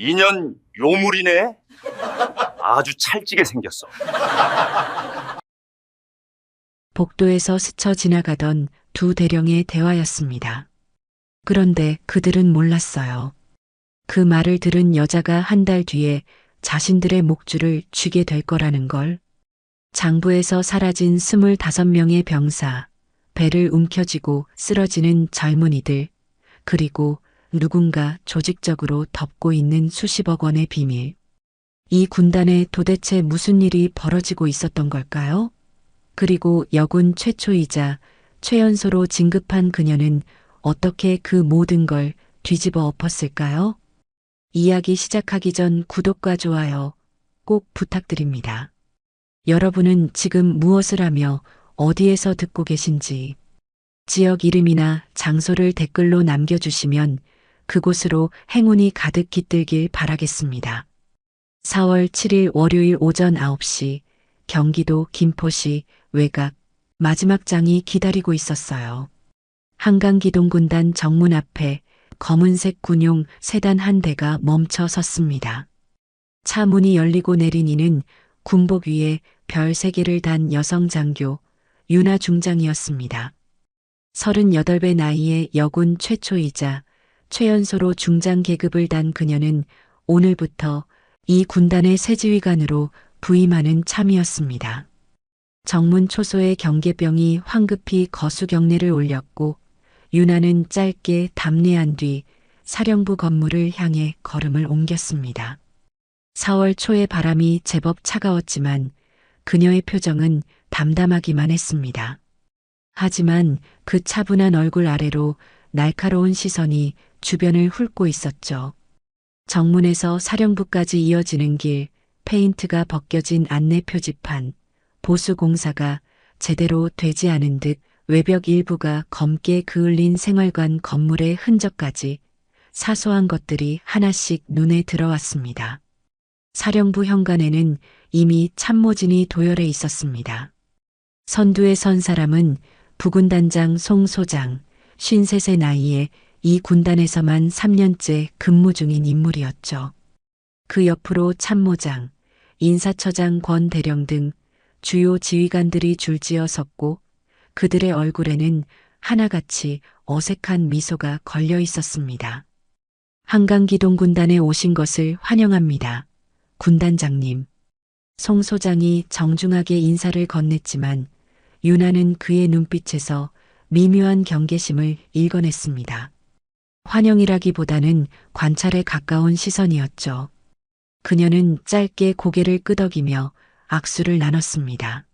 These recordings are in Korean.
인연 요물이네. 아주 찰지게 생겼어. 복도에서 스쳐 지나가던 두 대령의 대화였습니다. 그런데 그들은 몰랐어요. 그 말을 들은 여자가 한 달 뒤에 자신들의 목줄을 쥐게 될 거라는 걸. 장부에서 사라진 25명의 병사, 배를 움켜쥐고 쓰러지는 젊은이들, 그리고 누군가 조직적으로 덮고 있는 수십억 원의 비밀. 이 군단에 도대체 무슨 일이 벌어지고 있었던 걸까요? 그리고 여군 최초이자 최연소로 진급한 그녀는 어떻게 그 모든 걸 뒤집어 엎었을까요? 이야기 시작하기 전 구독과 좋아요 꼭 부탁드립니다. 여러분은 지금 무엇을 하며 어디에서 듣고 계신지 지역 이름이나 장소를 댓글로 남겨주시면 그곳으로 행운이 가득 깃들길 바라겠습니다. 4월 7일 월요일 오전 9시 경기도 김포시 외곽 마지막 장이 기다리고 있었어요. 한강기동군단 정문 앞에 검은색 군용 세단 한 대가 멈춰 섰습니다. 차 문이 열리고 내린 이는 군복 위에 별 3개를 단 여성 장교 윤아 중장이었습니다. 38배 나이의 여군 최초이자 최연소로 중장 계급을 단 그녀는 오늘부터 이 군단의 새 지휘관으로 부임하는 참이었습니다. 정문 초소의 경계병이 황급히 거수 경례를 올렸고 윤아는 짧게 답례한 뒤 사령부 건물을 향해 걸음을 옮겼습니다. 4월 초의 바람이 제법 차가웠지만 그녀의 표정은 담담하기만 했습니다. 하지만 그 차분한 얼굴 아래로 날카로운 시선이 주변을 훑고 있었죠. 정문에서 사령부까지 이어지는 길, 페인트가 벗겨진 안내 표지판, 보수 공사가 제대로 되지 않은 듯 외벽 일부가 검게 그을린 생활관 건물의 흔적까지 사소한 것들이 하나씩 눈에 들어왔습니다. 사령부 현관에는 이미 참모진이 도열해 있었습니다. 선두에 선 사람은 부군단장 송 소장, 53세 나이에 이 군단에서만 3년째 근무 중인 인물이었죠. 그 옆으로 참모장, 인사처장 권 대령 등 주요 지휘관들이 줄지어 섰고 그들의 얼굴에는 하나같이 어색한 미소가 걸려 있었습니다. 한강기동군단에 오신 것을 환영합니다. 군단장님. 송 소장이 정중하게 인사를 건넸지만 윤아는 그의 눈빛에서 미묘한 경계심을 읽어냈습니다. 환영이라기보다는 관찰에 가까운 시선이었죠. 그녀는 짧게 고개를 끄덕이며 악수를 나눴습니다.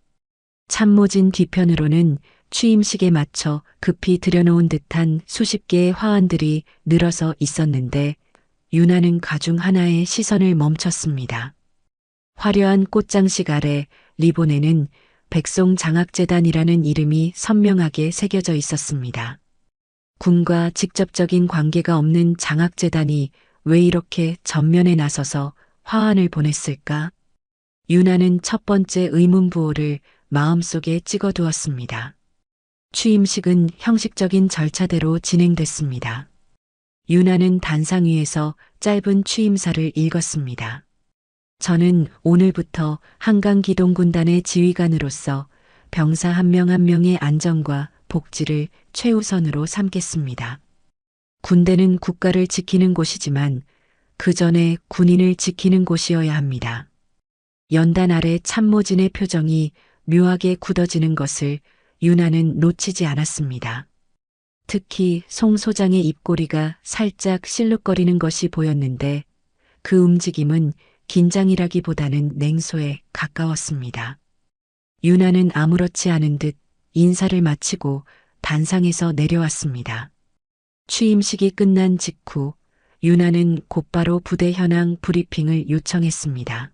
참모진 뒤편으로는 취임식에 맞춰 급히 들여놓은 듯한 수십 개의 화환들이 늘어서 있었는데 윤아는 가중 하나에 시선을 멈췄습니다. 화려한 꽃장식 아래 리본에는 백송장학재단이라는 이름이 선명하게 새겨져 있었습니다. 군과 직접적인 관계가 없는 장학재단이 왜 이렇게 전면에 나서서 화환을 보냈을까? 윤아는 첫 번째 의문부호를 마음속에 찍어두었습니다. 취임식은 형식적인 절차대로 진행됐습니다. 윤아는 단상 위에서 짧은 취임사를 읽었습니다. 저는 오늘부터 한강기동군단의 지휘관으로서 병사 한 명 한 명의 안전과 복지를 최우선으로 삼겠습니다. 군대는 국가를 지키는 곳이지만 그 전에 군인을 지키는 곳이어야 합니다. 연단 아래 참모진의 표정이 묘하게 굳어지는 것을 윤아는 놓치지 않았습니다. 특히 송 소장의 입꼬리가 살짝 실룩거리는 것이 보였는데 그 움직임은 긴장이라기보다는 냉소에 가까웠습니다. 윤아는 아무렇지 않은 듯 인사를 마치고 단상에서 내려왔습니다. 취임식이 끝난 직후 윤아는 곧바로 부대 현황 브리핑을 요청했습니다.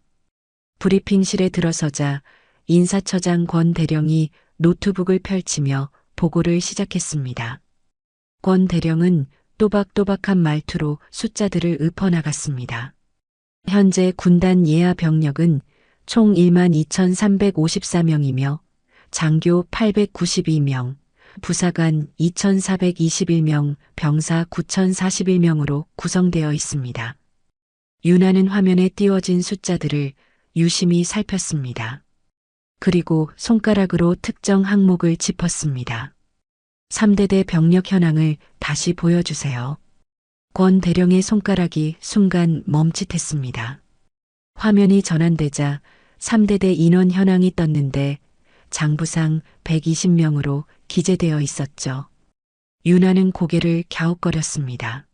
브리핑실에 들어서자 인사처장 권 대령이 노트북을 펼치며 보고를 시작했습니다. 권 대령은 또박또박한 말투로 숫자들을 읊어나갔습니다. 현재 군단 예하 병력은 총 12,354명이며 장교 892명, 부사관 2,421명, 병사 9,041명으로 구성되어 있습니다. 윤아는 화면에 띄워진 숫자들을 유심히 살폈습니다. 그리고 손가락으로 특정 항목을 짚었습니다. 3대대 병력 현황을 다시 보여주세요. 권 대령의 손가락이 순간 멈칫했습니다. 화면이 전환되자 3대대 인원 현황이 떴는데 장부상 120명으로 기재되어 있었죠. 윤아는 고개를 갸웃거렸습니다.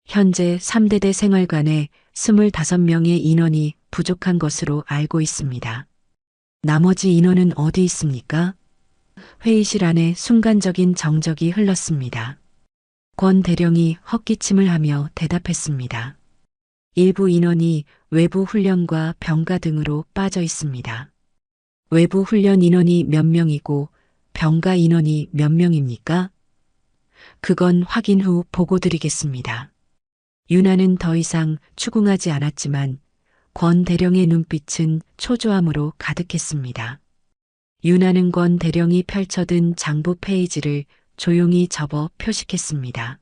현재 3대대 생활관에 25명의 인원이 부족한 것으로 알고 있습니다. 나머지 인원은 어디 있습니까? 회의실 안에 순간적인 정적이 흘렀습니다. 권 대령이 헛기침을 하며 대답했습니다. 일부 인원이 외부 훈련과 병가 등으로 빠져 있습니다. 외부 훈련 인원이 몇 명이고 병가 인원이 몇 명입니까? 그건 확인 후 보고 드리겠습니다. 윤아는 더 이상 추궁하지 않았지만 권 대령의 눈빛은 초조함으로 가득했습니다. 윤아는 권 대령이 펼쳐든 장부 페이지를 조용히 접어 표식했습니다.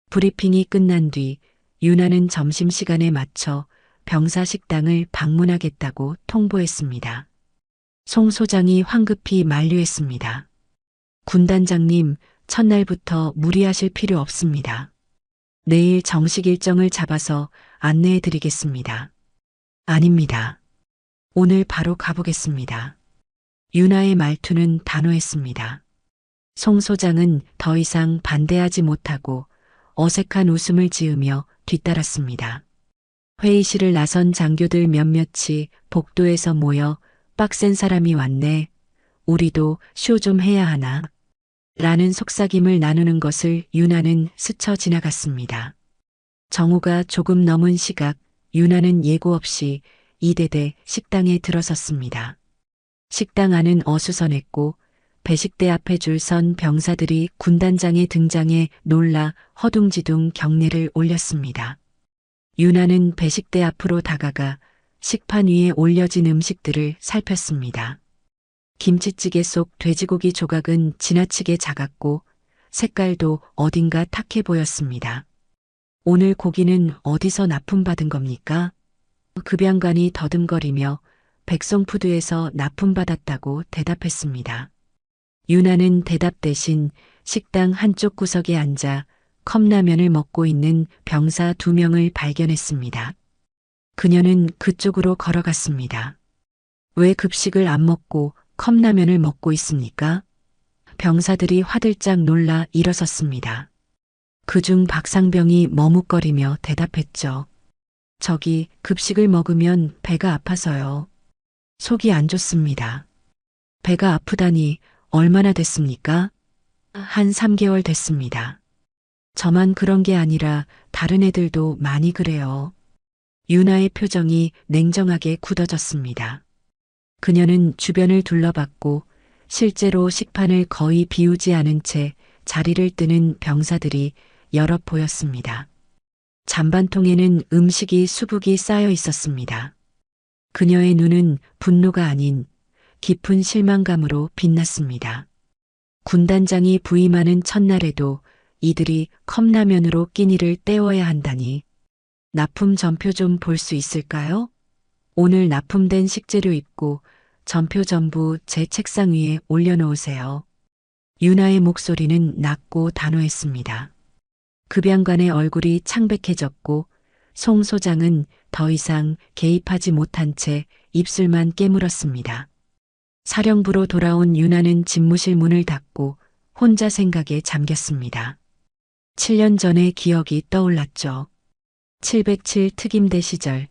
브리핑이 끝난 뒤 윤아는 점심시간에 맞춰 병사 식당을 방문하겠다고 통보했습니다. 송 소장이 황급히 만류했습니다. 군단장님, 첫날부터 무리하실 필요 없습니다. 내일 정식 일정을 잡아서 안내해 드리겠습니다. 아닙니다. 오늘 바로 가보겠습니다. 윤아의 말투는 단호했습니다. 송 소장은 더 이상 반대하지 못하고 어색한 웃음을 지으며 뒤따랐습니다. 회의실을 나선 장교들 몇몇이 복도에서 모여 빡센 사람이 왔네. 우리도 쇼 좀 해야 하나. 라는 속삭임을 나누는 것을 윤아는 스쳐 지나갔습니다. 정오가 조금 넘은 시각 윤아는 예고 없이 이대대 식당에 들어섰습니다. 식당 안은 어수선했고 배식대 앞에 줄 선 병사들이 군단장의 등장에 놀라 허둥지둥 경례를 올렸습니다. 윤아는 배식대 앞으로 다가가 식판 위에 올려진 음식들을 살폈습니다. 김치찌개 속 돼지고기 조각은 지나치게 작았고 색깔도 어딘가 탁해 보였습니다. 오늘 고기는 어디서 납품받은 겁니까? 급양관이 더듬거리며 백송푸드에서 납품받았다고 대답했습니다. 윤아는 대답 대신 식당 한쪽 구석에 앉아 컵라면을 먹고 있는 병사 2명을 발견했습니다. 그녀는 그쪽으로 걸어갔습니다. 왜 급식을 안 먹고 컵라면을 먹고 있습니까? 병사들이 화들짝 놀라 일어섰습니다. 그중 박상병이 머뭇거리며 대답했죠. 저기 급식을 먹으면 배가 아파서요. 속이 안 좋습니다. 배가 아프다니 얼마나 됐습니까? 한 3개월 됐습니다. 저만 그런 게 아니라 다른 애들도 많이 그래요. 윤아의 표정이 냉정하게 굳어졌습니다. 그녀는 주변을 둘러봤고 실제로 식판을 거의 비우지 않은 채 자리를 뜨는 병사들이 여럿 보였습니다. 잔반통에는 음식이 수북이 쌓여 있었습니다. 그녀의 눈은 분노가 아닌 깊은 실망감으로 빛났습니다. 군단장이 부임하는 첫날에도 이들이 컵라면으로 끼니를 때워야 한다니. 납품 전표 좀 볼 수 있을까요? 오늘 납품된 식재료 있고 전표 전부 제 책상 위에 올려놓으세요. 윤아의 목소리는 낮고 단호했습니다. 급양관의 얼굴이 창백해졌고 송 소장은 더 이상 개입하지 못한 채 입술만 깨물었습니다. 사령부로 돌아온 윤아는 집무실 문을 닫고 혼자 생각에 잠겼습니다. 7년 전의 기억이 떠올랐죠. 707 특임대 시절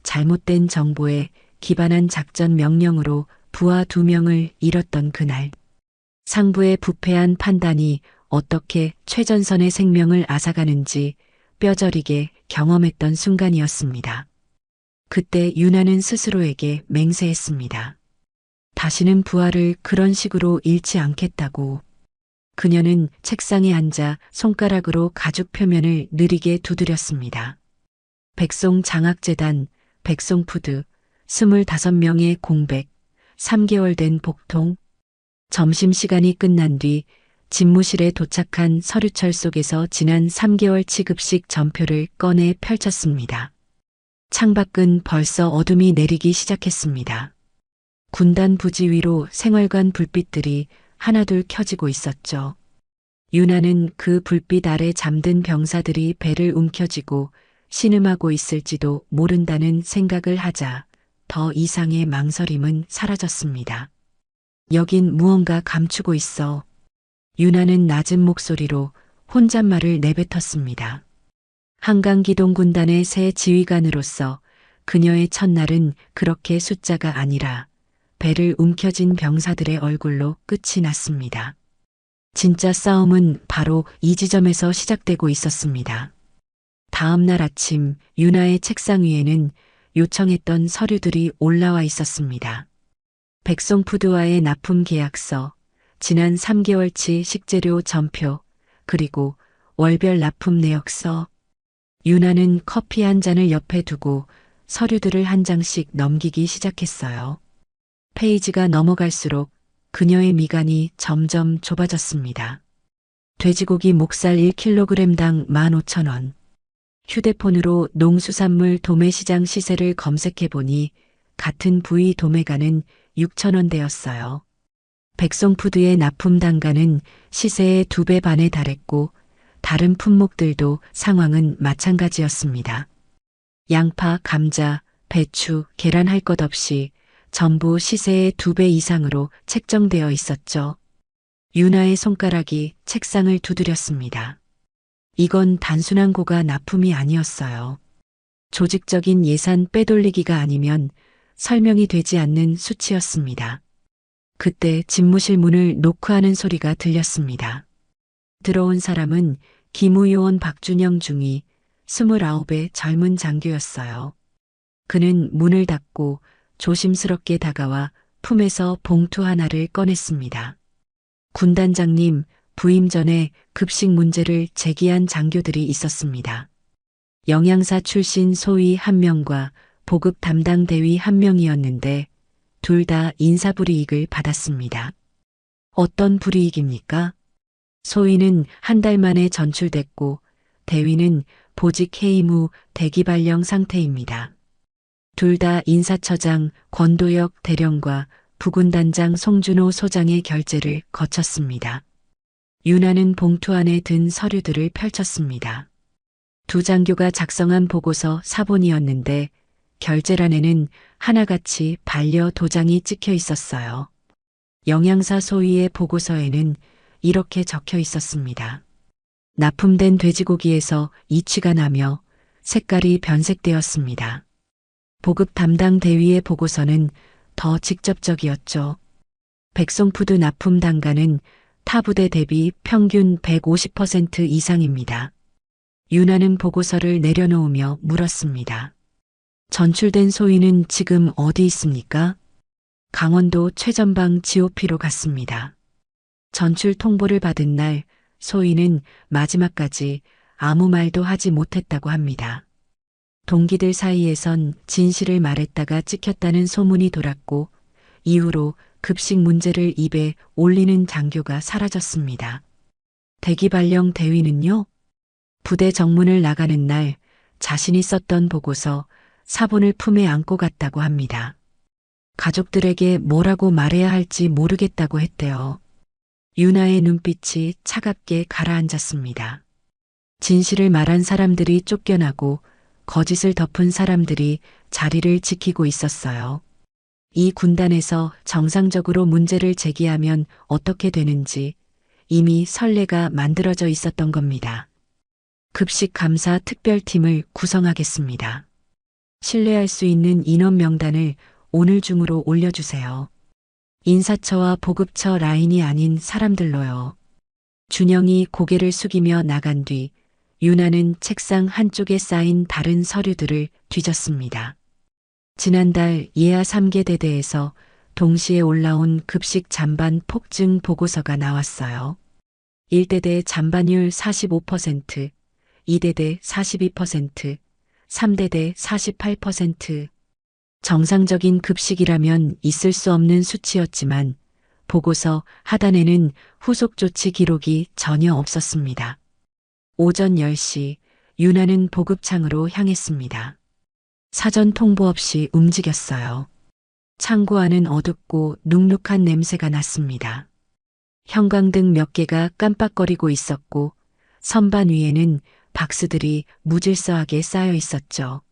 잘못된 정보에 기반한 작전 명령으로 부하 2명을 잃었던 그날. 상부의 부패한 판단이 어떻게 최전선의 생명을 앗아가는지 뼈저리게 경험했던 순간이었습니다. 그때 윤아는 스스로에게 맹세했습니다. 다시는 부하를 그런 식으로 잃지 않겠다고. 그녀는 책상에 앉아 손가락으로 가죽 표면을 느리게 두드렸습니다. 백송장학재단, 백송푸드, 25명의 공백, 3개월 된 복통. 점심시간이 끝난 뒤 집무실에 도착한 서류철 속에서 지난 3개월 치급식 전표를 꺼내 펼쳤습니다. 창밖은 벌써 어둠이 내리기 시작했습니다. 군단 부지 위로 생활관 불빛들이 하나둘 켜지고 있었죠. 유나는 그 불빛 아래 잠든 병사들이 배를 움켜쥐고 신음하고 있을지도 모른다는 생각을 하자 더 이상의 망설임은 사라졌습니다. 여긴 무언가 감추고 있어. 유나는 낮은 목소리로 혼잣말을 내뱉었습니다. 한강기동군단의 새 지휘관으로서 그녀의 첫날은 그렇게 숫자가 아니라 배를 움켜쥔 병사들의 얼굴로 끝이 났습니다. 진짜 싸움은 바로 이 지점에서 시작되고 있었습니다. 다음 날 아침 유나의 책상 위에는 요청했던 서류들이 올라와 있었습니다. 백송푸드와의 납품 계약서, 지난 3개월치 식재료 전표, 그리고 월별 납품 내역서. 유나는 커피 한 잔을 옆에 두고 서류들을 한 장씩 넘기기 시작했어요. 페이지가 넘어갈수록 그녀의 미간이 점점 좁아졌습니다. 돼지고기 목살 1kg당 15,000원. 휴대폰으로 농수산물 도매시장 시세를 검색해보니 같은 부위 도매가는 6,000원대였어요. 백송푸드의 납품 단가는 시세의 2배 반에 달했고 다른 품목들도 상황은 마찬가지였습니다. 양파, 감자, 배추, 계란 할 것 없이 전부 시세의 2배 이상으로 책정되어 있었죠. 유나의 손가락이 책상을 두드렸습니다. 이건 단순한 고가 납품이 아니었어요. 조직적인 예산 빼돌리기가 아니면 설명이 되지 않는 수치였습니다. 그때 집무실 문을 노크하는 소리가 들렸습니다. 들어온 사람은 기무요원 박준영 중위 29의 젊은 장교였어요. 그는 문을 닫고 조심스럽게 다가와 품에서 봉투 하나를 꺼냈습니다. 군단장님, 부임 전에 급식 문제를 제기한 장교들이 있었습니다. 영양사 출신 소위 1명과 보급 담당 대위 1명이었는데 둘 다 인사불이익을 받았습니다. 어떤 불이익입니까? 소위는 한 달 만에 전출됐고 대위는 보직 해임 후 대기 발령 상태입니다. 둘 다 인사처장 권도혁 대령과 부군단장 송준호 소장의 결재를 거쳤습니다. 유나는 봉투 안에 든 서류들을 펼쳤습니다. 두 장교가 작성한 보고서 사본이었는데 결재란에는 하나같이 반려 도장이 찍혀 있었어요. 영양사 소위의 보고서에는 이렇게 적혀 있었습니다. 납품된 돼지고기에서 이취가 나며 색깔이 변색되었습니다. 보급 담당 대위의 보고서는 더 직접적이었죠. 백송푸드 납품 단가는 타 부대 대비 평균 150% 이상입니다. 유나는 보고서를 내려놓으며 물었습니다. 전출된 소위는 지금 어디 있습니까? 강원도 최전방 GOP로 갔습니다. 전출 통보를 받은 날 소위는 마지막까지 아무 말도 하지 못했다고 합니다. 동기들 사이에선 진실을 말했다가 찍혔다는 소문이 돌았고 이후로 급식 문제를 입에 올리는 장교가 사라졌습니다. 대기발령 대위는요? 부대 정문을 나가는 날 자신이 썼던 보고서 사본을 품에 안고 갔다고 합니다. 가족들에게 뭐라고 말해야 할지 모르겠다고 했대요. 유나의 눈빛이 차갑게 가라앉았습니다. 진실을 말한 사람들이 쫓겨나고 거짓을 덮은 사람들이 자리를 지키고 있었어요. 이 군단에서 정상적으로 문제를 제기하면 어떻게 되는지 이미 선례가 만들어져 있었던 겁니다. 급식 감사 특별팀을 구성하겠습니다. 신뢰할 수 있는 인원 명단을 오늘 중으로 올려주세요. 인사처와 보급처 라인이 아닌 사람들로요. 준영이 고개를 숙이며 나간 뒤 유나는 책상 한쪽에 쌓인 다른 서류들을 뒤졌습니다. 지난달 예하 3개 대대에서 동시에 올라온 급식 잔반 폭증 보고서가 나왔어요. 1대대 잔반율 45%, 2대대 42%, 3대대 48%. 정상적인 급식이라면 있을 수 없는 수치였지만 보고서 하단에는 후속 조치 기록이 전혀 없었습니다. 오전 10시 유나는 보급창으로 향했습니다. 사전 통보 없이 움직였어요. 창고 안은 어둡고 눅눅한 냄새가 났습니다. 형광등 몇 개가 깜빡거리고 있었고 선반 위에는 박스들이 무질서하게 쌓여 있었죠.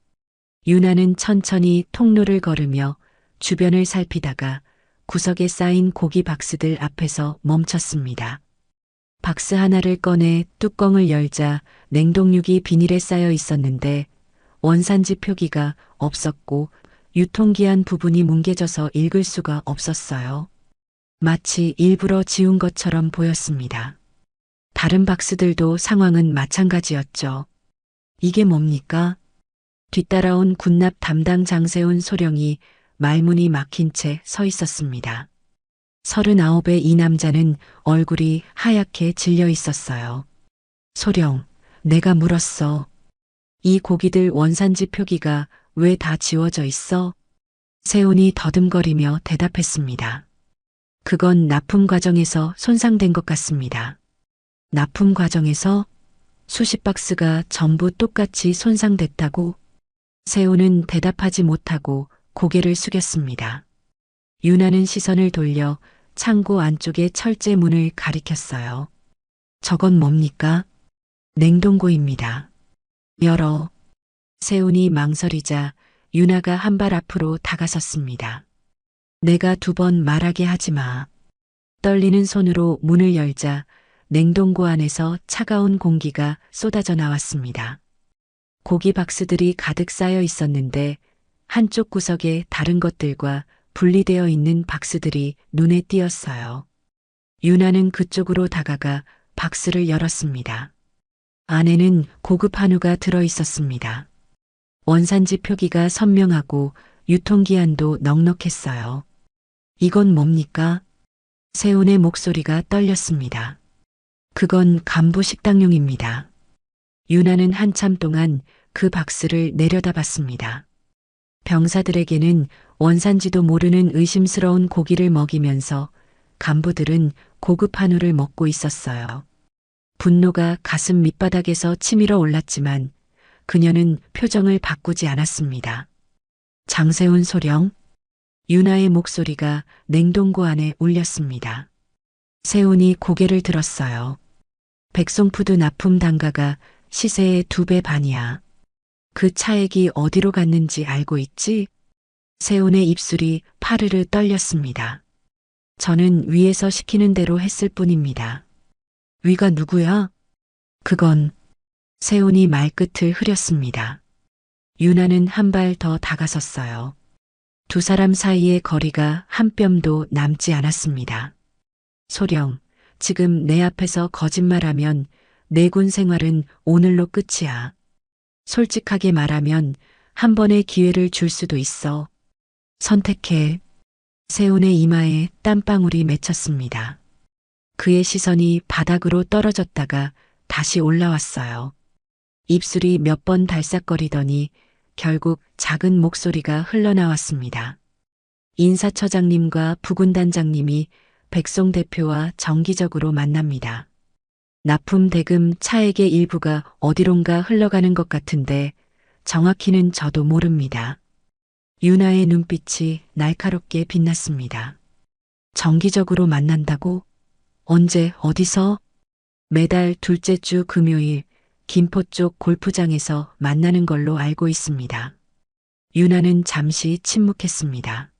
유나는 천천히 통로를 걸으며 주변을 살피다가 구석에 쌓인 고기 박스들 앞에서 멈췄습니다. 박스 하나를 꺼내 뚜껑을 열자 냉동육이 비닐에 쌓여 있었는데 원산지 표기가 없었고 유통기한 부분이 뭉개져서 읽을 수가 없었어요. 마치 일부러 지운 것처럼 보였습니다. 다른 박스들도 상황은 마찬가지였죠. 이게 뭡니까? 뒤따라온 군납 담당 장세훈 소령이 말문이 막힌 채 서 있었습니다. 39의 이 남자는 얼굴이 하얗게 질려 있었어요. 소령, 내가 물었어. 이 고기들 원산지 표기가 왜 다 지워져 있어? 세훈이 더듬거리며 대답했습니다. 그건 납품 과정에서 손상된 것 같습니다. 납품 과정에서 수십 박스가 전부 똑같이 손상됐다고? 세훈은 대답하지 못하고 고개를 숙였습니다. 유나는 시선을 돌려 창고 안쪽의 철제 문을 가리켰어요. 저건 뭡니까? 냉동고입니다. 열어. 세훈이 망설이자 유나가 한 발 앞으로 다가섰습니다. 내가 2번 말하게 하지 마. 떨리는 손으로 문을 열자 냉동고 안에서 차가운 공기가 쏟아져 나왔습니다. 고기 박스들이 가득 쌓여 있었는데 한쪽 구석에 다른 것들과 분리되어 있는 박스들이 눈에 띄었어요. 유나는 그쪽으로 다가가 박스를 열었습니다. 안에는 고급 한우가 들어 있었습니다. 원산지 표기가 선명하고 유통기한도 넉넉했어요. 이건 뭡니까? 세훈의 목소리가 떨렸습니다. 그건 간부 식당용입니다. 유나는 한참 동안 그 박스를 내려다봤습니다. 병사들에게는 원산지도 모르는 의심스러운 고기를 먹이면서 간부들은 고급 한우를 먹고 있었어요. 분노가 가슴 밑바닥에서 치밀어 올랐지만 그녀는 표정을 바꾸지 않았습니다. 장세훈 소령? 유나의 목소리가 냉동고 안에 울렸습니다. 세훈이 고개를 들었어요. 백송푸드 납품 단가가 시세의 2배 반이야. 그 차액이 어디로 갔는지 알고 있지? 세훈의 입술이 파르르 떨렸습니다. 저는 위에서 시키는 대로 했을 뿐입니다. 위가 누구야? 그건 세훈이 말끝을 흐렸습니다. 유나는 한 발 더 다가섰어요. 2 사람 사이의 거리가 한 뼘도 남지 않았습니다. 소령, 지금 내 앞에서 거짓말하면 내 군 생활은 오늘로 끝이야. 솔직하게 말하면 한 번의 기회를 줄 수도 있어. 선택해. 세훈의 이마에 땀방울이 맺혔습니다. 그의 시선이 바닥으로 떨어졌다가 다시 올라왔어요. 입술이 몇 번 달싹거리더니 결국 작은 목소리가 흘러나왔습니다. 인사처장님과 부군단장님이 백송 대표와 정기적으로 만납니다. 납품 대금 차액의 일부가 어디론가 흘러가는 것 같은데 정확히는 저도 모릅니다. 유나의 눈빛이 날카롭게 빛났습니다. 정기적으로 만난다고? 언제 어디서? 매달 둘째 주 금요일 김포 쪽 골프장에서 만나는 걸로 알고 있습니다. 유나는 잠시 침묵했습니다.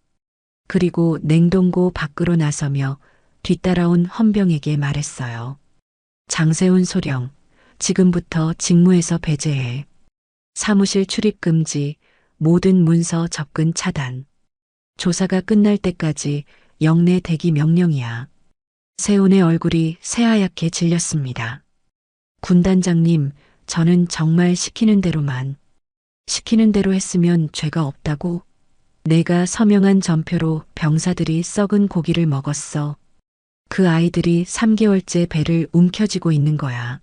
그리고 냉동고 밖으로 나서며 뒤따라온 헌병에게 말했어요. 장세훈 소령, 지금부터 직무에서 배제해. 사무실 출입 금지, 모든 문서 접근 차단. 조사가 끝날 때까지 영내 대기 명령이야. 세훈의 얼굴이 새하얗게 질렸습니다. 군단장님, 저는 정말 시키는 대로만. 시키는 대로 했으면 죄가 없다고? 내가 서명한 전표로 병사들이 썩은 고기를 먹었어. 그 아이들이 3개월째 배를 움켜쥐고 있는 거야.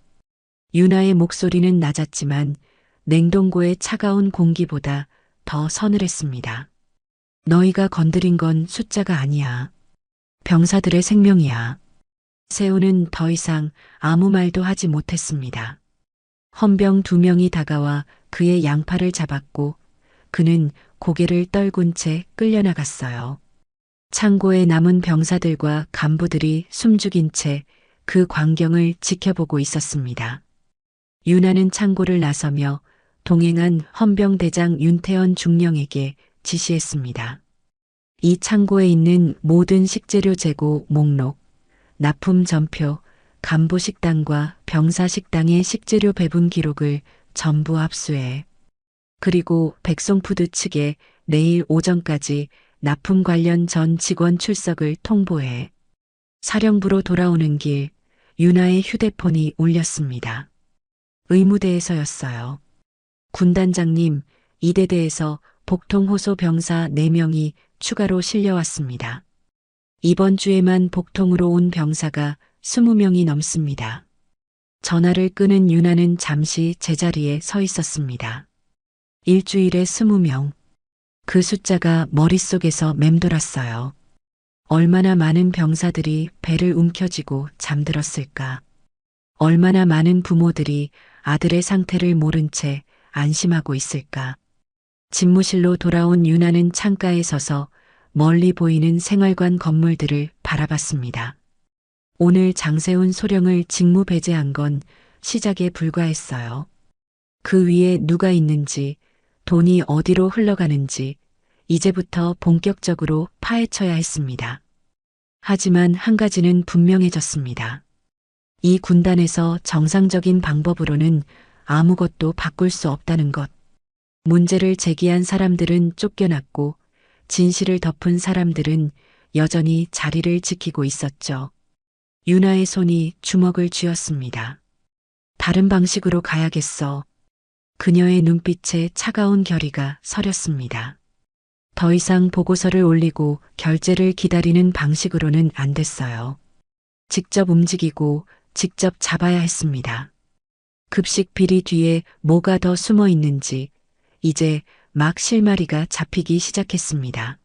유나의 목소리는 낮았지만 냉동고의 차가운 공기보다 더 서늘했습니다. 너희가 건드린 건 숫자가 아니야. 병사들의 생명이야. 세훈은 더 이상 아무 말도 하지 못했습니다. 헌병 2명이 다가와 그의 양팔을 잡았고 그는 고개를 떨군 채 끌려나갔어요. 창고에 남은 병사들과 간부들이 숨죽인 채 그 광경을 지켜보고 있었습니다. 윤하는 창고를 나서며 동행한 헌병대장 윤태원 중령에게 지시했습니다. 이 창고에 있는 모든 식재료 재고 목록, 납품 전표, 간부 식당과 병사 식당의 식재료 배분 기록을 전부 압수해. 그리고 백송푸드 측에 내일 오전까지 납품 관련 전 직원 출석을 통보해. 사령부로 돌아오는 길 윤하의 휴대폰이 울렸습니다. 의무대에서였어요. 군단장님, 이대대에서 복통호소 병사 4명이 추가로 실려왔습니다. 이번 주에만 복통으로 온 병사가 20명이 넘습니다. 전화를 끄는 윤하는 잠시 제자리에 서 있었습니다. 일주일에 20명. 그 숫자가 머릿속에서 맴돌았어요. 얼마나 많은 병사들이 배를 움켜쥐고 잠들었을까. 얼마나 많은 부모들이 아들의 상태를 모른 채 안심하고 있을까. 집무실로 돌아온 윤하는 창가에 서서 멀리 보이는 생활관 건물들을 바라봤습니다. 오늘 장세훈 소령을 직무 배제한 건 시작에 불과했어요. 그 위에 누가 있는지, 돈이 어디로 흘러가는지 이제부터 본격적으로 파헤쳐야 했습니다. 하지만 한 가지는 분명해졌습니다. 이 군단에서 정상적인 방법으로는 아무것도 바꿀 수 없다는 것. 문제를 제기한 사람들은 쫓겨났고 진실을 덮은 사람들은 여전히 자리를 지키고 있었죠. 윤하의 손이 주먹을 쥐었습니다. 다른 방식으로 가야겠어. 그녀의 눈빛에 차가운 결의가 서렸습니다. 더 이상 보고서를 올리고 결재를 기다리는 방식으로는 안 됐어요. 직접 움직이고 직접 잡아야 했습니다. 급식 비리 뒤에 뭐가 더 숨어 있는지 이제 막 실마리가 잡히기 시작했습니다.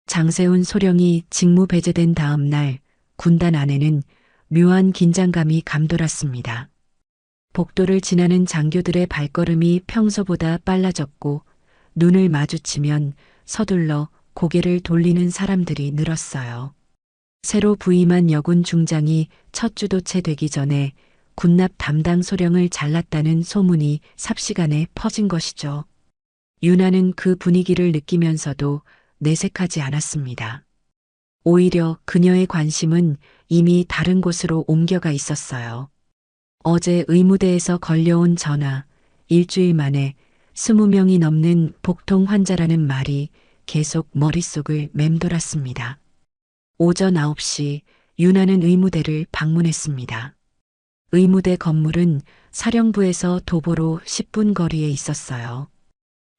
장세훈 소령이 직무 배제된 다음 날 군단 안에는 묘한 긴장감이 감돌았습니다. 복도를 지나는 장교들의 발걸음이 평소보다 빨라졌고 눈을 마주치면 서둘러 고개를 돌리는 사람들이 늘었어요. 새로 부임한 여군 중장이 첫 주도 채 되기 전에 군납 담당 소령을 잘랐다는 소문이 삽시간에 퍼진 것이죠. 윤하는 그 분위기를 느끼면서도 내색하지 않았습니다. 오히려 그녀의 관심은 이미 다른 곳으로 옮겨가 있었어요. 어제 의무대에서 걸려온 전화, 일주일 만에 20명이 넘는 복통 환자라는 말이 계속 머릿속을 맴돌았습니다. 오전 9시 윤하는 의무대를 방문했습니다. 의무대 건물은 사령부에서 도보로 10분 거리에 있었어요.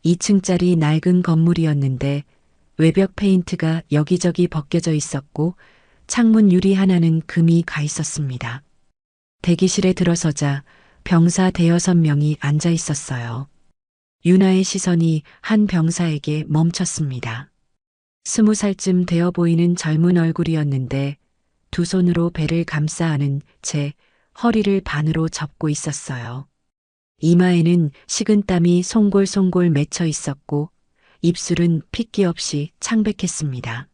2층짜리 낡은 건물이었는데 외벽 페인트가 여기저기 벗겨져 있었고 창문 유리 하나는 금이 가 있었습니다. 대기실에 들어서자 병사 5~6명이 앉아 있었어요. 윤하의 시선이 한 병사에게 멈췄습니다. 20살쯤 되어 보이는 젊은 얼굴이었는데 두 손으로 배를 감싸 안은 채 허리를 반으로 접고 있었어요. 이마에는 식은땀이 송골송골 맺혀 있었고 입술은 핏기 없이 창백했습니다.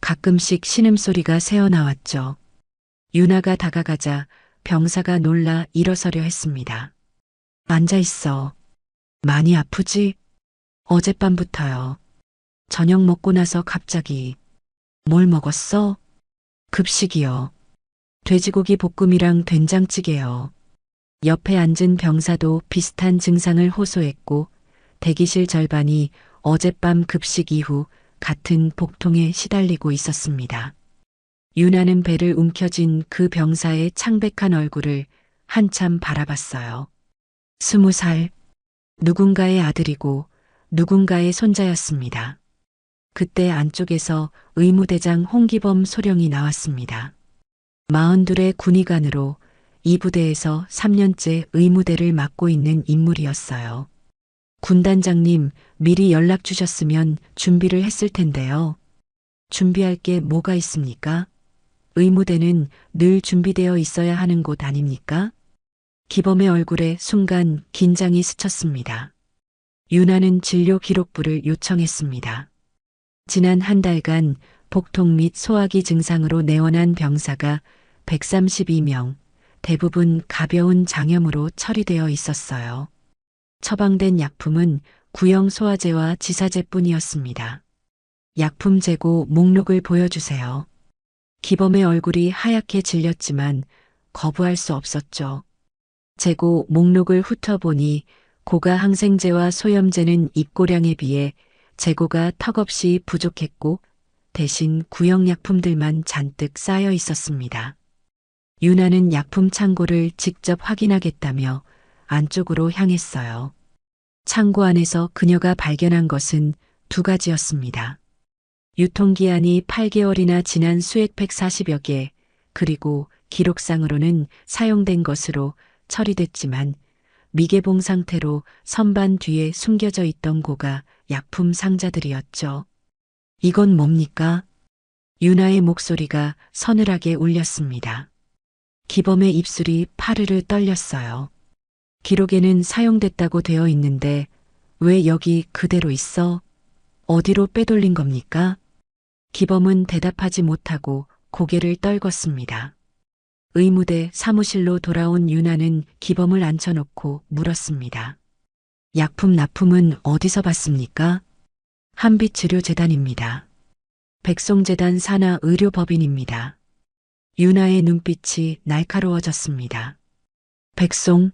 가끔씩 신음소리가 새어나왔죠. 윤하가 다가가자 병사가 놀라 일어서려 했습니다. 앉아 있어. 많이 아프지? 어젯밤부터요. 저녁 먹고 나서 갑자기. 뭘 먹었어? 급식이요. 돼지고기 볶음이랑 된장찌개요. 옆에 앉은 병사도 비슷한 증상을 호소했고 대기실 절반이 어젯밤 급식 이후 같은 복통에 시달리고 있었습니다. 윤하는 배를 움켜쥔 그 병사의 창백한 얼굴을 한참 바라봤어요. 20살. 누군가의 아들이고 누군가의 손자였습니다. 그때 안쪽에서 의무대장 홍기범 소령이 나왔습니다. 42의 군의관으로 이 부대에서 3년째 의무대를 맡고 있는 인물이었어요. 군단장님, 미리 연락 주셨으면 준비를 했을 텐데요. 준비할 게 뭐가 있습니까? 의무대는 늘 준비되어 있어야 하는 곳 아닙니까? 기범의 얼굴에 순간 긴장이 스쳤습니다. 윤아는 진료 기록부를 요청했습니다. 지난 한 달간 복통 및 소화기 증상으로 내원한 병사가 132명, 대부분 가벼운 장염으로 처리되어 있었어요. 처방된 약품은 구형 소화제와 지사제뿐이었습니다. 약품 재고 목록을 보여주세요. 기범의 얼굴이 하얗게 질렸지만 거부할 수 없었죠. 재고 목록을 훑어보니 고가 항생제와 소염제는 입고량에 비해 재고가 턱없이 부족했고 대신 구형 약품들만 잔뜩 쌓여 있었습니다. 윤아는 약품 창고를 직접 확인하겠다며 안쪽으로 향했어요. 창고 안에서 그녀가 발견한 것은 두 가지였습니다. 유통기한이 8개월이나 지난 수액팩 40여 개, 그리고 기록상으로는 사용된 것으로 처리됐지만 미개봉 상태로 선반 뒤에 숨겨져 있던 고가 약품 상자들이었죠. 이건 뭡니까? 윤아의 목소리가 서늘하게 울렸습니다. 기범의 입술이 파르르 떨렸어요. 기록에는 사용됐다고 되어 있는데 왜 여기 그대로 있어? 어디로 빼돌린 겁니까? 기범은 대답하지 못하고 고개를 떨궜습니다. 의무대 사무실로 돌아온 윤아는 기범을 앉혀놓고 물었습니다. 약품 납품은 어디서 받습니까? 한빛의료재단입니다. 백송재단 산하 의료법인입니다. 윤아의 눈빛이 날카로워졌습니다. 백송,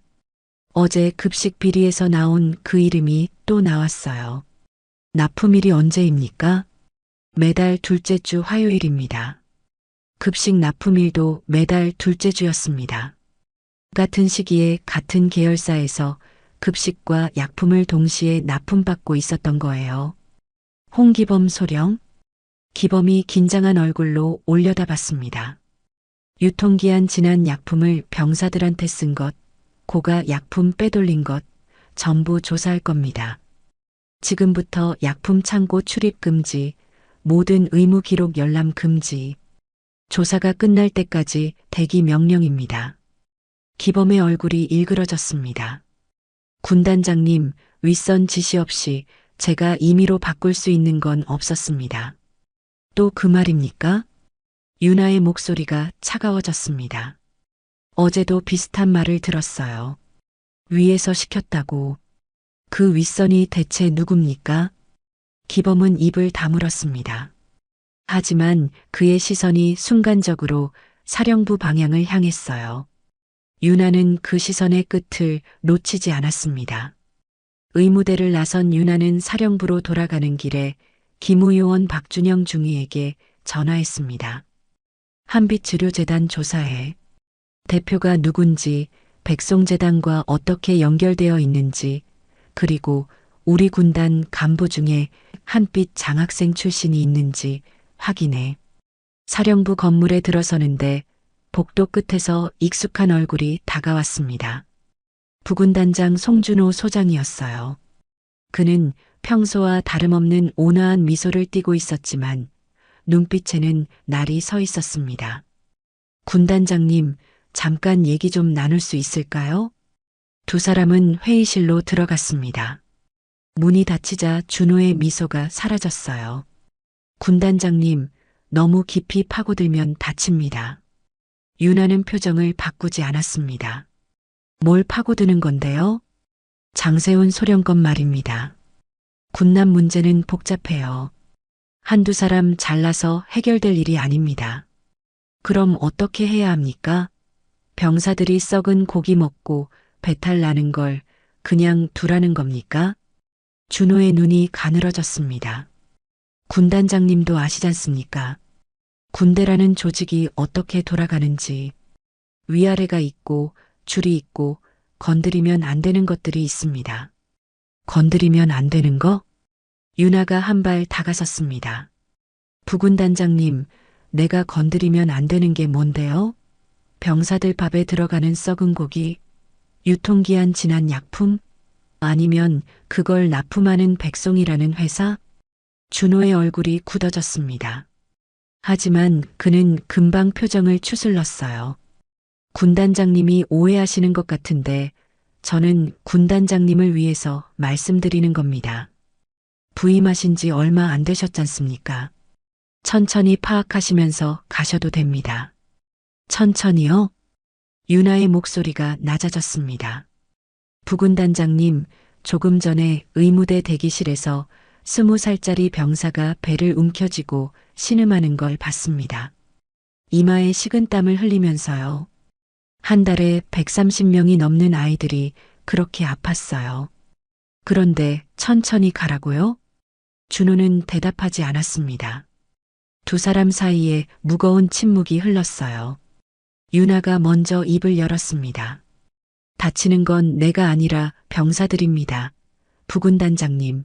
어제 급식 비리에서 나온 그 이름이 또 나왔어요. 납품일이 언제입니까? 매달 둘째 주 화요일입니다. 급식 납품일도 매달 둘째 주였습니다. 같은 시기에 같은 계열사에서 급식과 약품을 동시에 납품받고 있었던 거예요. 홍기범 소령? 기범이 긴장한 얼굴로 올려다봤습니다. 유통기한 지난 약품을 병사들한테 쓴 것, 고가 약품 빼돌린 것, 전부 조사할 겁니다. 지금부터 약품 창고 출입 금지, 모든 의무 기록 열람 금지. 조사가 끝날 때까지 대기 명령입니다. 기범의 얼굴이 일그러졌습니다. 군단장님, 윗선 지시 없이 제가 임의로 바꿀 수 있는 건 없었습니다. 또 그 말입니까? 윤아의 목소리가 차가워졌습니다. 어제도 비슷한 말을 들었어요. 위에서 시켰다고. 그 윗선이 대체 누굽니까? 기범은 입을 다물었습니다. 하지만 그의 시선이 순간적으로 사령부 방향을 향했어요. 윤아는 그 시선의 끝을 놓치지 않았습니다. 의무대를 나선 윤아는 사령부로 돌아가는 길에 기무요원 박준영 중위에게 전화했습니다. 한빛의료재단 조사해. 대표가 누군지, 백송재단과 어떻게 연결되어 있는지, 그리고 우리 군단 간부 중에 한빛 장학생 출신이 있는지 확인해. 사령부 건물에 들어서는데 복도 끝에서 익숙한 얼굴이 다가왔습니다. 부군단장 송준호 소장이었어요. 그는 평소와 다름없는 온화한 미소를 띠고 있었지만 눈빛에는 날이 서 있었습니다. 군단장님, 잠깐 얘기 좀 나눌 수 있을까요? 두 사람은 회의실로 들어갔습니다. 문이 닫히자 준호의 미소가 사라졌어요. 군단장님, 너무 깊이 파고들면 다칩니다. 윤아는 표정을 바꾸지 않았습니다. 뭘 파고드는 건데요? 장세훈 소령건 말입니다. 군남 문제는 복잡해요. 한두 사람 잘라서 해결될 일이 아닙니다. 그럼 어떻게 해야 합니까? 병사들이 썩은 고기 먹고 배탈 나는 걸 그냥 두라는 겁니까? 준호의 눈이 가늘어졌습니다. 군단장님도 아시잖습니까? 군대라는 조직이 어떻게 돌아가는지. 위아래가 있고 줄이 있고 건드리면 안 되는 것들이 있습니다. 건드리면 안 되는 거? 윤아가 한 발 다가섰습니다. 부군단장님, 내가 건드리면 안 되는 게 뭔데요? 병사들 밥에 들어가는 썩은 고기, 유통기한 지난 약품, 아니면 그걸 납품하는 백송이라는 회사? 준호의 얼굴이 굳어졌습니다. 하지만 그는 금방 표정을 추슬렀어요. 군단장님이 오해하시는 것 같은데 저는 군단장님을 위해서 말씀드리는 겁니다. 부임하신 지 얼마 안 되셨잖습니까? 천천히 파악하시면서 가셔도 됩니다. 천천히요? 유나의 목소리가 낮아졌습니다. 부군단장님, 조금 전에 의무대 대기실에서 20살짜리 병사가 배를 움켜쥐고 신음하는 걸 봤습니다. 이마에 식은땀을 흘리면서요. 한 달에 130명이 넘는 아이들이 그렇게 아팠어요. 그런데 천천히 가라고요? 준호는 대답하지 않았습니다. 두 사람 사이에 무거운 침묵이 흘렀어요. 유나가 먼저 입을 열었습니다. 다치는 건 내가 아니라 병사들입니다. 부군단장님.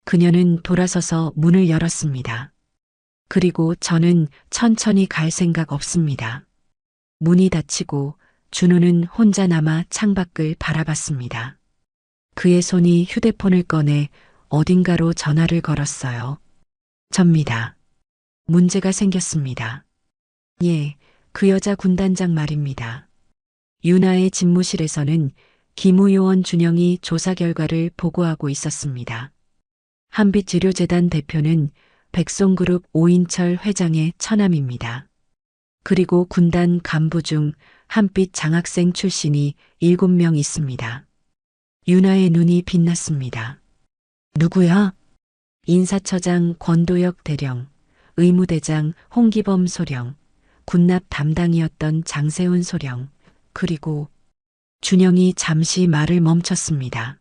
그녀는 돌아서서 문을 열었습니다. 그리고 저는 천천히 갈 생각 없습니다. 문이 닫히고 준호는 혼자 남아 창밖을 바라봤습니다. 그의 손이 휴대폰을 꺼내 어딘가로 전화를 걸었어요. 접니다. 문제가 생겼습니다. 예, 그 여자 군단장 말입니다. 유나의 집무실에서는 기무요원 준영이 조사 결과를 보고하고 있었습니다. 한빛의료재단 대표는 백송그룹 오인철 회장의 처남입니다. 그리고 군단 간부 중 한빛 장학생 출신이 7명 있습니다. 유나의 눈이 빛났습니다. 누구야? 인사처장 권도혁 대령, 의무대장 홍기범 소령, 군납 담당이었던 장세훈 소령, 그리고 준영이 잠시 말을 멈췄습니다.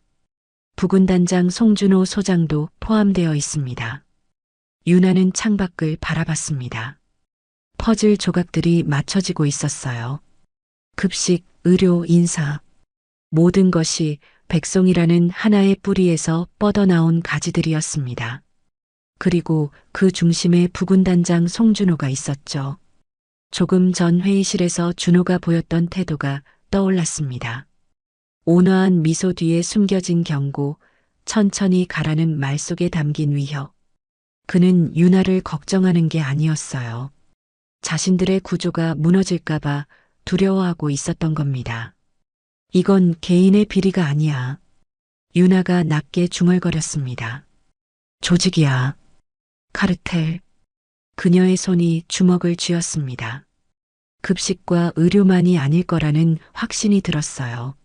부군단장 송준호 소장도 포함되어 있습니다. 유나는 창밖을 바라봤습니다. 퍼즐 조각들이 맞춰지고 있었어요. 급식, 의료, 인사. 모든 것이 백송이라는 하나의 뿌리에서 뻗어나온 가지들이었습니다. 그리고 그 중심에 부군단장 송준호가 있었죠. 조금 전 회의실에서 준호가 보였던 태도가 떠올랐습니다. 온화한 미소 뒤에 숨겨진 경고, 천천히 가라는 말 속에 담긴 위협. 그는 유나를 걱정하는 게 아니었어요. 자신들의 구조가 무너질까봐 두려워하고 있었던 겁니다. 이건 개인의 비리가 아니야. 유나가 낮게 중얼거렸습니다. 조직이야. 카르텔. 그녀의 손이 주먹을 쥐었습니다. 급식과 의료만이 아닐 거라는 확신이 들었어요.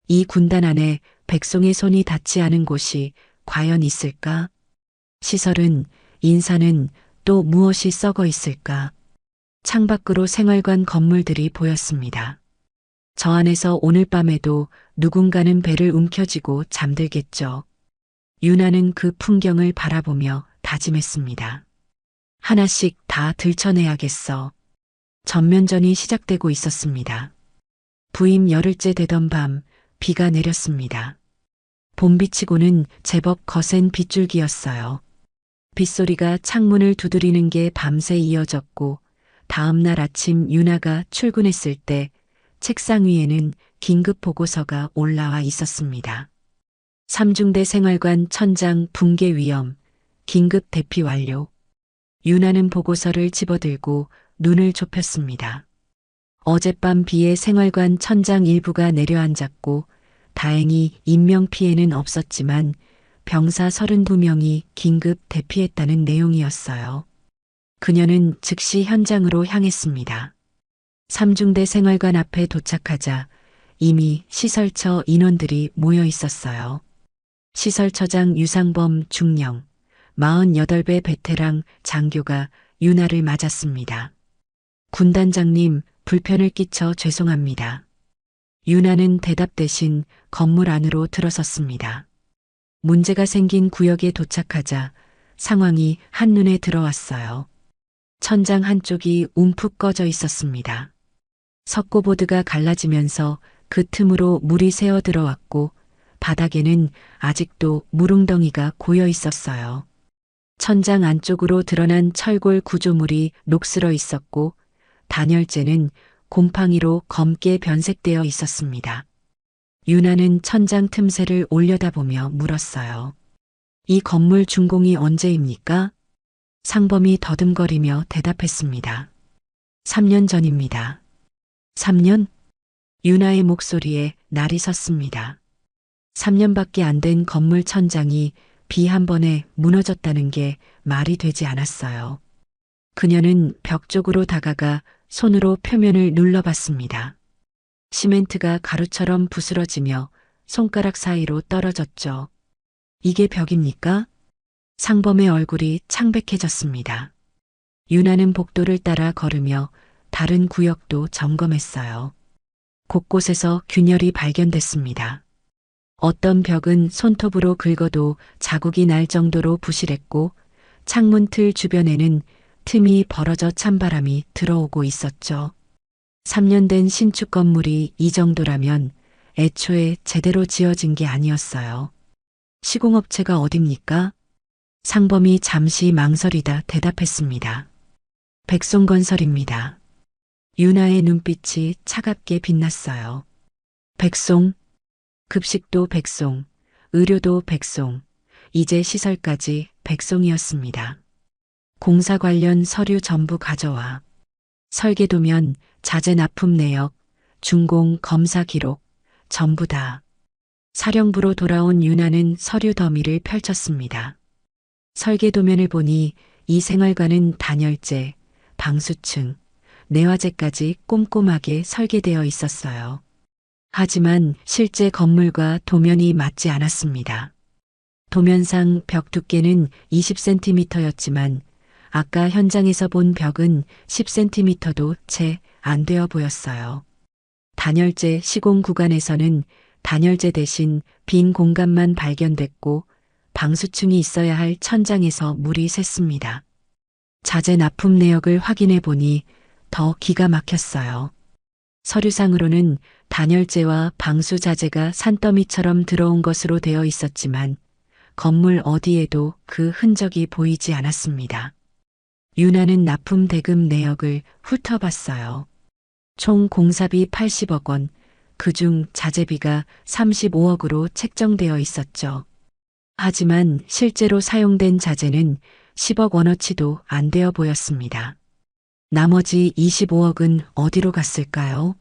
이 군단 안에 백송의 손이 닿지 않은 곳이 과연 있을까? 시설은, 인사는 또 무엇이 썩어 있을까? 창밖으로 생활관 건물들이 보였습니다. 저 안에서 오늘 밤에도 누군가는 배를 움켜쥐고 잠들겠죠. 유나는 그 풍경을 바라보며 다짐했습니다. 하나씩 다 들춰내야겠어. 전면전이 시작되고 있었습니다. 부임 열흘째 되던 밤 비가 내렸습니다. 봄비치고는 제법 거센 빗줄기였어요. 빗소리가 창문을 두드리는 게 밤새 이어졌고 다음 날 아침 유나가 출근했을 때 책상 위에는 긴급 보고서가 올라와 있었습니다. 삼중대 생활관 천장 붕괴 위험, 긴급 대피 완료. 유나는 보고서를 집어들고 눈을 좁혔습니다. 어젯밤 비에 생활관 천장 일부가 내려앉았고 다행히 인명피해는 없었지만 병사 32명이 긴급 대피했다는 내용이었어요. 그녀는 즉시 현장으로 향했습니다. 삼중대 생활관 앞에 도착하자 이미 시설처 인원들이 모여 있었어요. 시설처장 유상범 중령, 48배 베테랑 장교가 유나를 맞았습니다. 군단장님, 불편을 끼쳐 죄송합니다. 유나는 대답 대신 건물 안으로 들어섰습니다. 문제가 생긴 구역에 도착하자 상황이 한눈에 들어왔어요. 천장 한쪽이 움푹 꺼져 있었습니다. 석고보드가 갈라지면서 그 틈으로 물이 새어 들어왔고 바닥에는 아직도 물웅덩이가 고여 있었어요. 천장 안쪽으로 드러난 철골 구조물이 녹슬어 있었고 단열재는 곰팡이로 검게 변색되어 있었습니다. 유나는 천장 틈새를 올려다보며 물었어요. 이 건물 준공이 언제입니까? 상범이 더듬거리며 대답했습니다. 3년 전입니다. 3년? 윤아의 목소리에 날이 섰습니다. 3년밖에 안 된 건물 천장이 비 한 번에 무너졌다는 게 말이 되지 않았어요. 그녀는 벽 쪽으로 다가가 손으로 표면을 눌러봤습니다. 시멘트가 가루처럼 부스러지며 손가락 사이로 떨어졌죠. 이게 벽입니까? 상범의 얼굴이 창백해졌습니다. 윤아는 복도를 따라 걸으며 다른 구역도 점검했어요. 곳곳에서 균열이 발견됐습니다. 어떤 벽은 손톱으로 긁어도 자국이 날 정도로 부실했고 창문 틀 주변에는 틈이 벌어져 찬바람이 들어오고 있었죠. 3년 된 신축 건물이 이 정도라면 애초에 제대로 지어진 게 아니었어요. 시공업체가 어딥니까? 상범이 잠시 망설이다 대답했습니다. 백송건설입니다. 윤아의 눈빛이 차갑게 빛났어요. 백송, 급식도 백송, 의료도 백송, 이제 시설까지 백송이었습니다. 공사 관련 서류 전부 가져와. 설계도면, 자재 납품 내역, 준공 검사 기록, 전부 다. 사령부로 돌아온 윤아는 서류 더미를 펼쳤습니다. 설계도면을 보니 이 생활관은 단열재, 방수층, 내화재까지 꼼꼼하게 설계되어 있었어요. 하지만 실제 건물과 도면이 맞지 않았습니다. 도면상 벽 두께는 20cm였지만 아까 현장에서 본 벽은 10cm도 채 안 되어 보였어요. 단열재 시공 구간에서는 단열재 대신 빈 공간만 발견됐고 방수층이 있어야 할 천장에서 물이 샜습니다. 자재 납품 내역을 확인해 보니 더 기가 막혔어요. 서류상으로는 단열재와 방수 자재가 산더미처럼 들어온 것으로 되어 있었지만 건물 어디에도 그 흔적이 보이지 않았습니다. 윤아는 납품 대금 내역을 훑어봤어요. 총 공사비 80억 원, 그중 자재비가 35억으로 책정되어 있었죠. 하지만 실제로 사용된 자재는 10억 원어치도 안 되어 보였습니다. 나머지 25억은 어디로 갔을까요?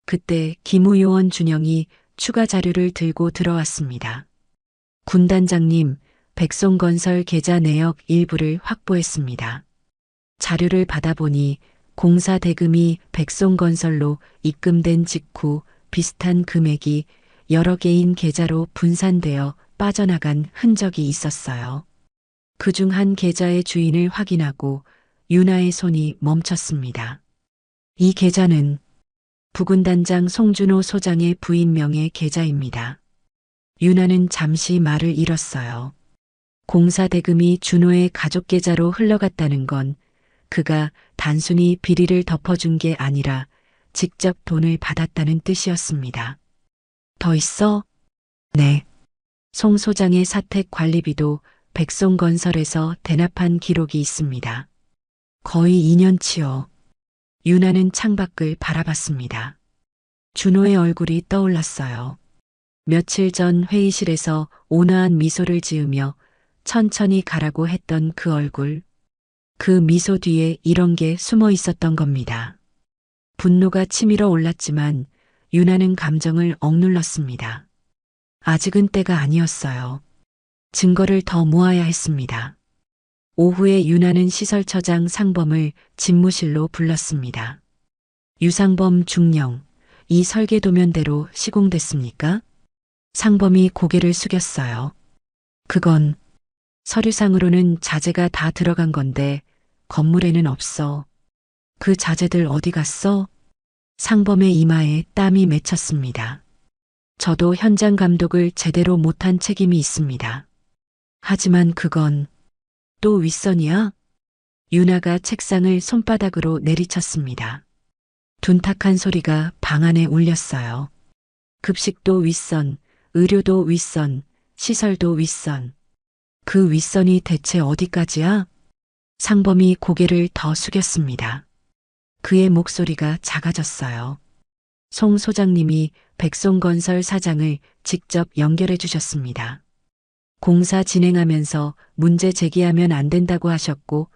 그때 기무요원 준영이 추가 자료를 들고 들어왔습니다. 군단장님, 백송건설 계좌 내역 일부를 확보했습니다. 자료를 받아보니 공사 대금이 백송건설로 입금된 직후 비슷한 금액이 여러 개인 계좌로 분산되어 빠져나간 흔적이 있었어요. 그중 한 계좌의 주인을 확인하고 윤아의 손이 멈췄습니다. 이 계좌는 부군단장 송준호 소장의 부인 명의 계좌입니다. 윤아는 잠시 말을 잃었어요. 공사 대금이 준호의 가족 계좌로 흘러갔다는 건 그가 단순히 비리를 덮어준 게 아니라 직접 돈을 받았다는 뜻이었습니다. 더 있어? 네. 송 소장의 사택 관리비도 백송건설에서 대납한 기록이 있습니다. 거의 2년치요. 윤아는 창밖을 바라봤습니다. 준호의 얼굴이 떠올랐어요. 며칠 전 회의실에서 온화한 미소를 지으며 천천히 가라고 했던 그 얼굴. 그 미소 뒤에 이런 게 숨어 있었던 겁니다. 분노가 치밀어 올랐지만 윤아는 감정을 억눌렀습니다. 아직은 때가 아니었어요. 증거를 더 모아야 했습니다. 오후에 윤아는 시설처장 상범을 집무실로 불렀습니다. 유상범 중령, 이 설계도면대로 시공됐습니까? 상범이 고개를 숙였어요. 그건 서류상으로는 자재가 다 들어간 건데 건물에는 없어. 그 자재들 어디 갔어? 상범의 이마에 땀이 맺혔습니다. 저도 현장 감독을 제대로 못한 책임이 있습니다. 하지만 그건 또 윗선이야? 윤아가 책상을 손바닥으로 내리쳤습니다. 둔탁한 소리가 방 안에 울렸어요. 급식도 윗선, 의료도 윗선, 시설도 윗선. 그 윗선이 대체 어디까지야? 상범이 고개를 더 숙였습니다. 그의 목소리가 작아졌어요. 송 소장님이 백송건설 사장을 직접 연결해 주셨습니다. 공사 진행하면서 문제 제기하면 안 된다고 하셨고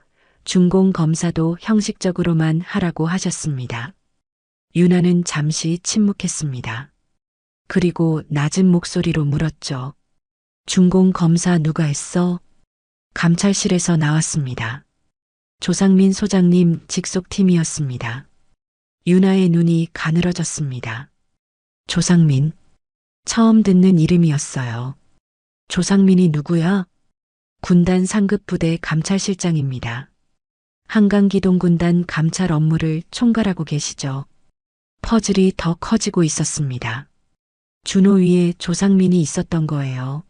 준공 검사도 형식적으로만 하라고 하셨습니다. 유나는 잠시 침묵했습니다. 그리고 낮은 목소리로 물었죠. 준공 검사 누가 했어? 감찰실에서 나왔습니다. 조상민 소장님 직속팀이었습니다. 유나의 눈이 가늘어졌습니다. 조상민. 처음 듣는 이름이었어요. 조상민이 누구야? 군단 상급부대 감찰실장입니다. 한강기동군단 감찰 업무를 총괄하고 계시죠. 퍼즐이 더 커지고 있었습니다. 준호 위에 조상민이 있었던 거예요.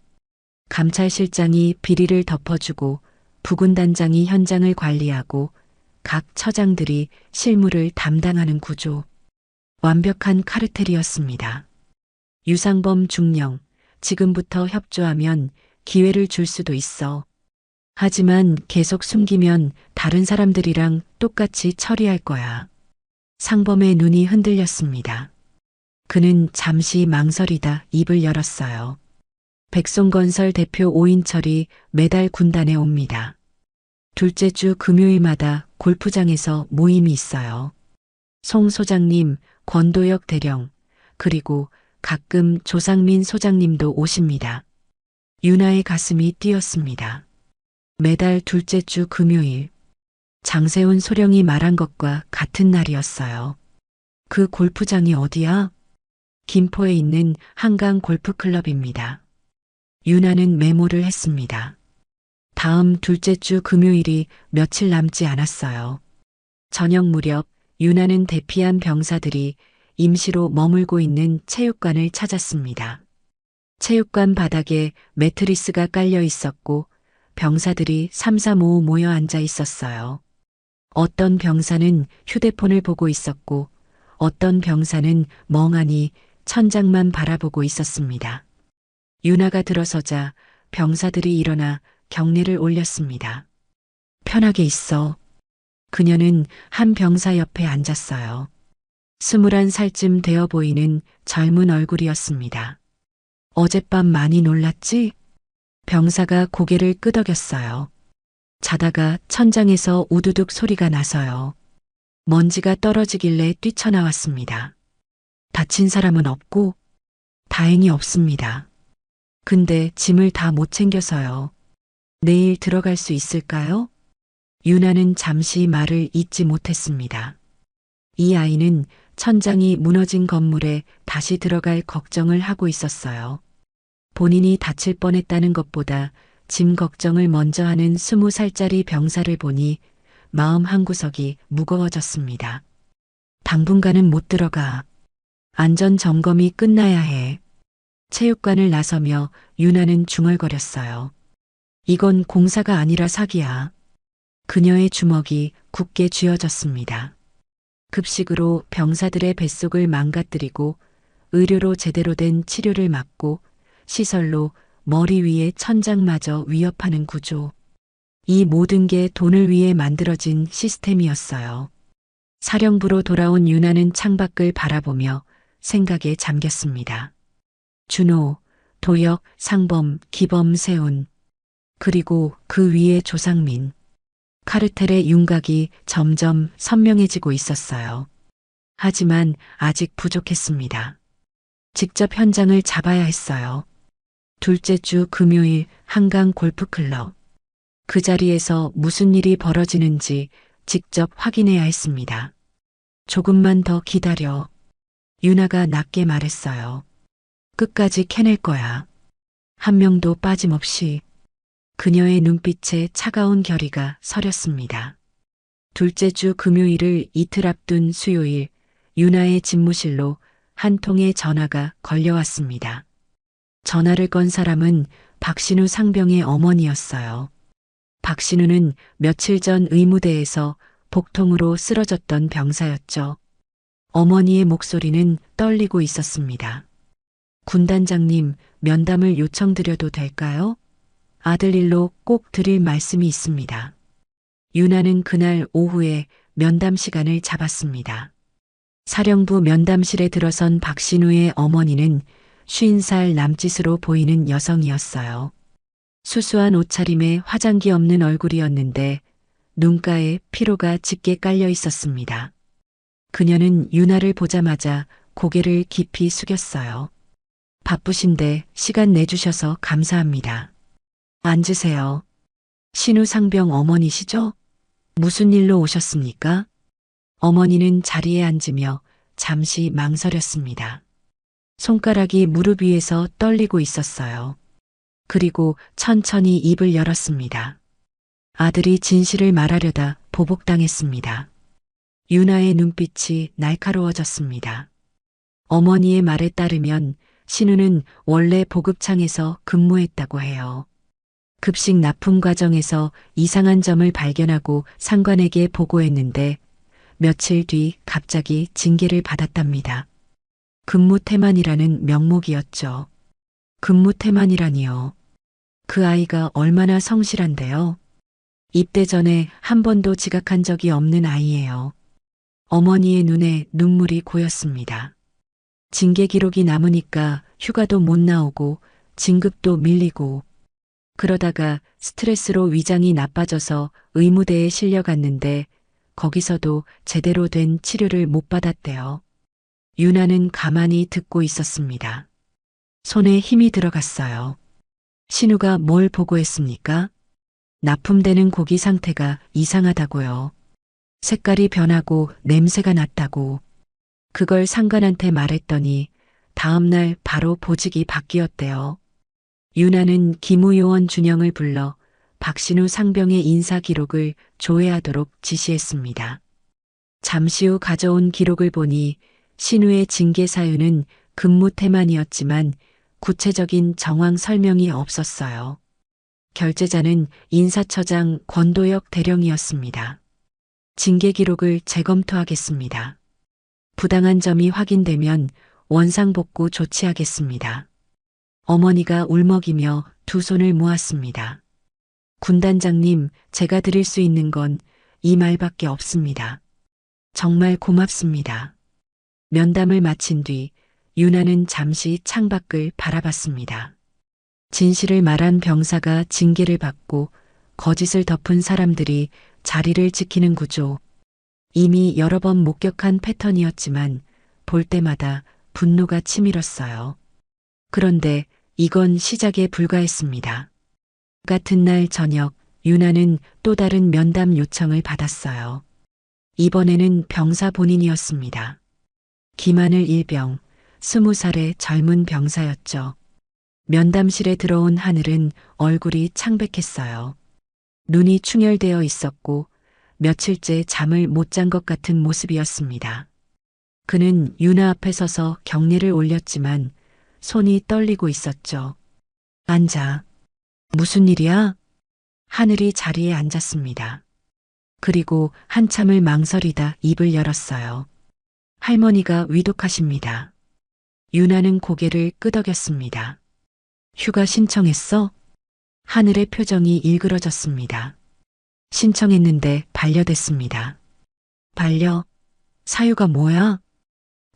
감찰실장이 비리를 덮어주고 부군단장이 현장을 관리하고 각 처장들이 실무를 담당하는 구조. 완벽한 카르텔이었습니다. 유상범 중령, 지금부터 협조하면 기회를 줄 수도 있어. 하지만 계속 숨기면 다른 사람들이랑 똑같이 처리할 거야. 상범의 눈이 흔들렸습니다. 그는 잠시 망설이다 입을 열었어요. 백송건설 대표 오인철이 매달 군단에 옵니다. 둘째 주 금요일마다 골프장에서 모임이 있어요. 송 소장님, 권도혁 대령, 그리고 가끔 조상민 소장님도 오십니다. 유나의 가슴이 뛰었습니다. 매달 둘째 주 금요일, 장세훈 소령이 말한 것과 같은 날이었어요. 그 골프장이 어디야? 김포에 있는 한강 골프클럽입니다. 유나는 메모를 했습니다. 다음 둘째 주 금요일이 며칠 남지 않았어요. 저녁 무렵 유나는 대피한 병사들이 임시로 머물고 있는 체육관을 찾았습니다. 체육관 바닥에 매트리스가 깔려 있었고 병사들이 삼삼오오 모여 앉아 있었어요. 어떤 병사는 휴대폰을 보고 있었고 어떤 병사는 멍하니 천장만 바라보고 있었습니다. 유나가 들어서자 병사들이 일어나 경례를 올렸습니다. 편하게 있어. 그녀는 한 병사 옆에 앉았어요. 21살쯤 되어 보이는 젊은 얼굴이었습니다. 어젯밤 많이 놀랐지? 병사가 고개를 끄덕였어요. 자다가 천장에서 우두둑 소리가 나서요. 먼지가 떨어지길래 뛰쳐나왔습니다. 다친 사람은 없고? 다행히 없습니다. 근데 짐을 다 못 챙겨서요. 내일 들어갈 수 있을까요? 유나는 잠시 말을 잇지 못했습니다. 이 아이는 천장이 무너진 건물에 다시 들어갈 걱정을 하고 있었어요. 본인이 다칠 뻔했다는 것보다 짐 걱정을 먼저 하는 20살짜리 병사를 보니 마음 한구석이 무거워졌습니다. 당분간은 못 들어가. 안전 점검이 끝나야 해. 체육관을 나서며 유나는 중얼거렸어요. 이건 공사가 아니라 사기야. 그녀의 주먹이 굳게 쥐어졌습니다. 급식으로 병사들의 뱃속을 망가뜨리고 의료로 제대로 된 치료를 막고 시설로 머리 위에 천장마저 위협하는 구조. 이 모든 게 돈을 위해 만들어진 시스템이었어요. 사령부로 돌아온 유나는 창밖을 바라보며 생각에 잠겼습니다. 준호, 도혁, 상범, 기범, 세훈. 그리고 그 위에 조상민. 카르텔의 윤곽이 점점 선명해지고 있었어요. 하지만 아직 부족했습니다. 직접 현장을 잡아야 했어요. 둘째 주 금요일 한강 골프클럽. 그 자리에서 무슨 일이 벌어지는지 직접 확인해야 했습니다. 조금만 더 기다려. 유나가 낮게 말했어요. 끝까지 캐낼 거야. 한 명도 빠짐없이. 그녀의 눈빛에 차가운 결의가 서렸습니다. 둘째 주 금요일을 이틀 앞둔 수요일, 유나의 집무실로 한 통의 전화가 걸려왔습니다. 전화를 건 사람은 박신우 상병의 어머니였어요. 박신우는 며칠 전 의무대에서 복통으로 쓰러졌던 병사였죠. 어머니의 목소리는 떨리고 있었습니다. 군단장님, 면담을 요청드려도 될까요? 아들 일로 꼭 드릴 말씀이 있습니다. 유나는 그날 오후에 면담 시간을 잡았습니다. 사령부 면담실에 들어선 박신우의 어머니는 50살 남짓으로 보이는 여성이었어요. 수수한 옷차림에 화장기 없는 얼굴이었는데 눈가에 피로가 짙게 깔려 있었습니다. 그녀는 유나를 보자마자 고개를 깊이 숙였어요. 바쁘신데 시간 내주셔서 감사합니다. 앉으세요. 신우 상병 어머니시죠? 무슨 일로 오셨습니까? 어머니는 자리에 앉으며 잠시 망설였습니다. 손가락이 무릎 위에서 떨리고 있었어요. 그리고 천천히 입을 열었습니다. 아들이 진실을 말하려다 보복당했습니다. 유나의 눈빛이 날카로워졌습니다. 어머니의 말에 따르면 신우는 원래 보급창에서 근무했다고 해요. 급식 납품 과정에서 이상한 점을 발견하고 상관에게 보고했는데 며칠 뒤 갑자기 징계를 받았답니다. 근무태만이라는 명목이었죠. 근무태만이라니요. 그 아이가 얼마나 성실한데요. 입대 전에 한 번도 지각한 적이 없는 아이예요. 어머니의 눈에 눈물이 고였습니다. 징계 기록이 남으니까 휴가도 못 나오고 진급도 밀리고 그러다가 스트레스로 위장이 나빠져서 의무대에 실려갔는데 거기서도 제대로 된 치료를 못 받았대요. 유나는 가만히 듣고 있었습니다. 손에 힘이 들어갔어요. 신우가 뭘 보고했습니까? 납품되는 고기 상태가 이상하다고요. 색깔이 변하고 냄새가 났다고. 그걸 상관한테 말했더니 다음날 바로 보직이 바뀌었대요. 유나는 기무요원 준영을 불러 박신우 상병의 인사 기록을 조회하도록 지시했습니다. 잠시 후 가져온 기록을 보니 신우의 징계 사유는 근무태만이었지만 구체적인 정황 설명이 없었어요. 결제자는 인사처장 권도혁 대령이었습니다. 징계 기록을 재검토하겠습니다. 부당한 점이 확인되면 원상복구 조치하겠습니다. 어머니가 울먹이며 두 손을 모았습니다. 군단장님, 제가 드릴 수 있는 건 이 말밖에 없습니다. 정말 고맙습니다. 면담을 마친 뒤 유나는 잠시 창밖을 바라봤습니다. 진실을 말한 병사가 징계를 받고 거짓을 덮은 사람들이 자리를 지키는 구조. 이미 여러 번 목격한 패턴이었지만 볼 때마다 분노가 치밀었어요. 그런데 이건 시작에 불과했습니다. 같은 날 저녁 유나는 또 다른 면담 요청을 받았어요. 이번에는 병사 본인이었습니다. 김하늘 일병, 20살의 젊은 병사였죠. 면담실에 들어온 하늘은 얼굴이 창백했어요. 눈이 충혈되어 있었고 며칠째 잠을 못 잔 것 같은 모습이었습니다. 그는 유나 앞에 서서 경례를 올렸지만 손이 떨리고 있었죠. 앉아. 무슨 일이야? 하늘이 자리에 앉았습니다. 그리고 한참을 망설이다 입을 열었어요. 할머니가 위독하십니다. 유나는 고개를 끄덕였습니다. 휴가 신청했어? 하늘의 표정이 일그러졌습니다. 신청했는데 반려됐습니다. 반려? 사유가 뭐야?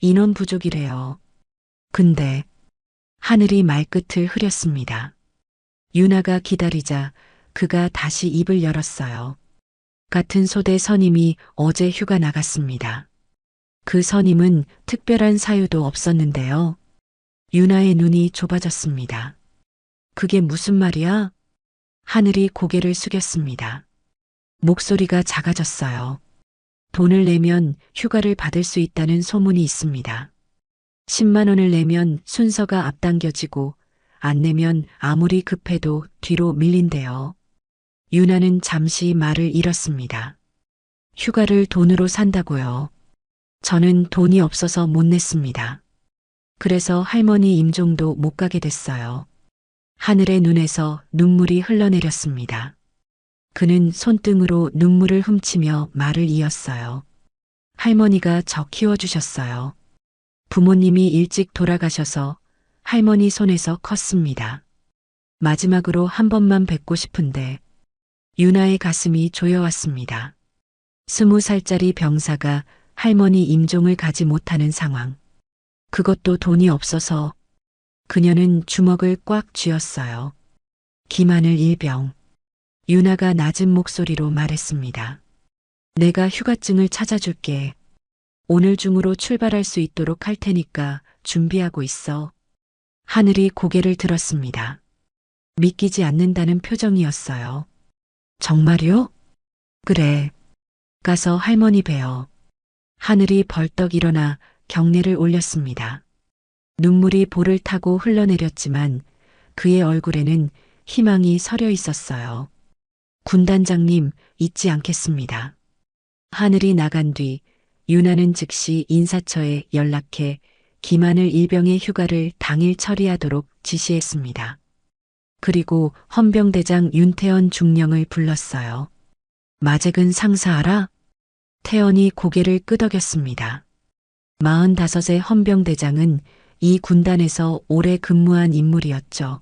인원 부족이래요. 근데 하늘이 말끝을 흐렸습니다. 유나가 기다리자 그가 다시 입을 열었어요. 같은 소대 선임이 어제 휴가 나갔습니다. 그 선임은 특별한 사유도 없었는데요. 유나의 눈이 좁아졌습니다. 그게 무슨 말이야? 하늘이 고개를 숙였습니다. 목소리가 작아졌어요. 돈을 내면 휴가를 받을 수 있다는 소문이 있습니다. 10만 원을 내면 순서가 앞당겨지고 안 내면 아무리 급해도 뒤로 밀린대요. 유나는 잠시 말을 잃었습니다. 휴가를 돈으로 산다고요. 저는 돈이 없어서 못 냈습니다. 그래서 할머니 임종도 못 가게 됐어요. 하늘의 눈에서 눈물이 흘러내렸습니다. 그는 손등으로 눈물을 훔치며 말을 이었어요. 할머니가 저 키워주셨어요. 부모님이 일찍 돌아가셔서 할머니 손에서 컸습니다. 마지막으로 한 번만 뵙고 싶은데 유나의 가슴이 조여왔습니다. 20살짜리 병사가 할머니 임종을 가지 못하는 상황. 그것도 돈이 없어서 그녀는 주먹을 꽉 쥐었어요. 김하늘 일병. 유나가 낮은 목소리로 말했습니다. 내가 휴가증을 찾아줄게. 오늘 중으로 출발할 수 있도록 할 테니까 준비하고 있어. 하늘이 고개를 들었습니다. 믿기지 않는다는 표정이었어요. 정말요? 그래. 가서 할머니 뵈어. 하늘이 벌떡 일어나 경례를 올렸습니다. 눈물이 볼을 타고 흘러내렸지만 그의 얼굴에는 희망이 서려 있었어요. 군단장님, 잊지 않겠습니다. 하늘이 나간 뒤 유나는 즉시 인사처에 연락해 김하늘 일병의 휴가를 당일 처리하도록 지시했습니다. 그리고 헌병대장 윤태원 중령을 불렀어요. 마잭은 상사 알아? 태원이 고개를 끄덕였습니다. 45의 헌병대장은 이 군단에서 오래 근무한 인물이었죠.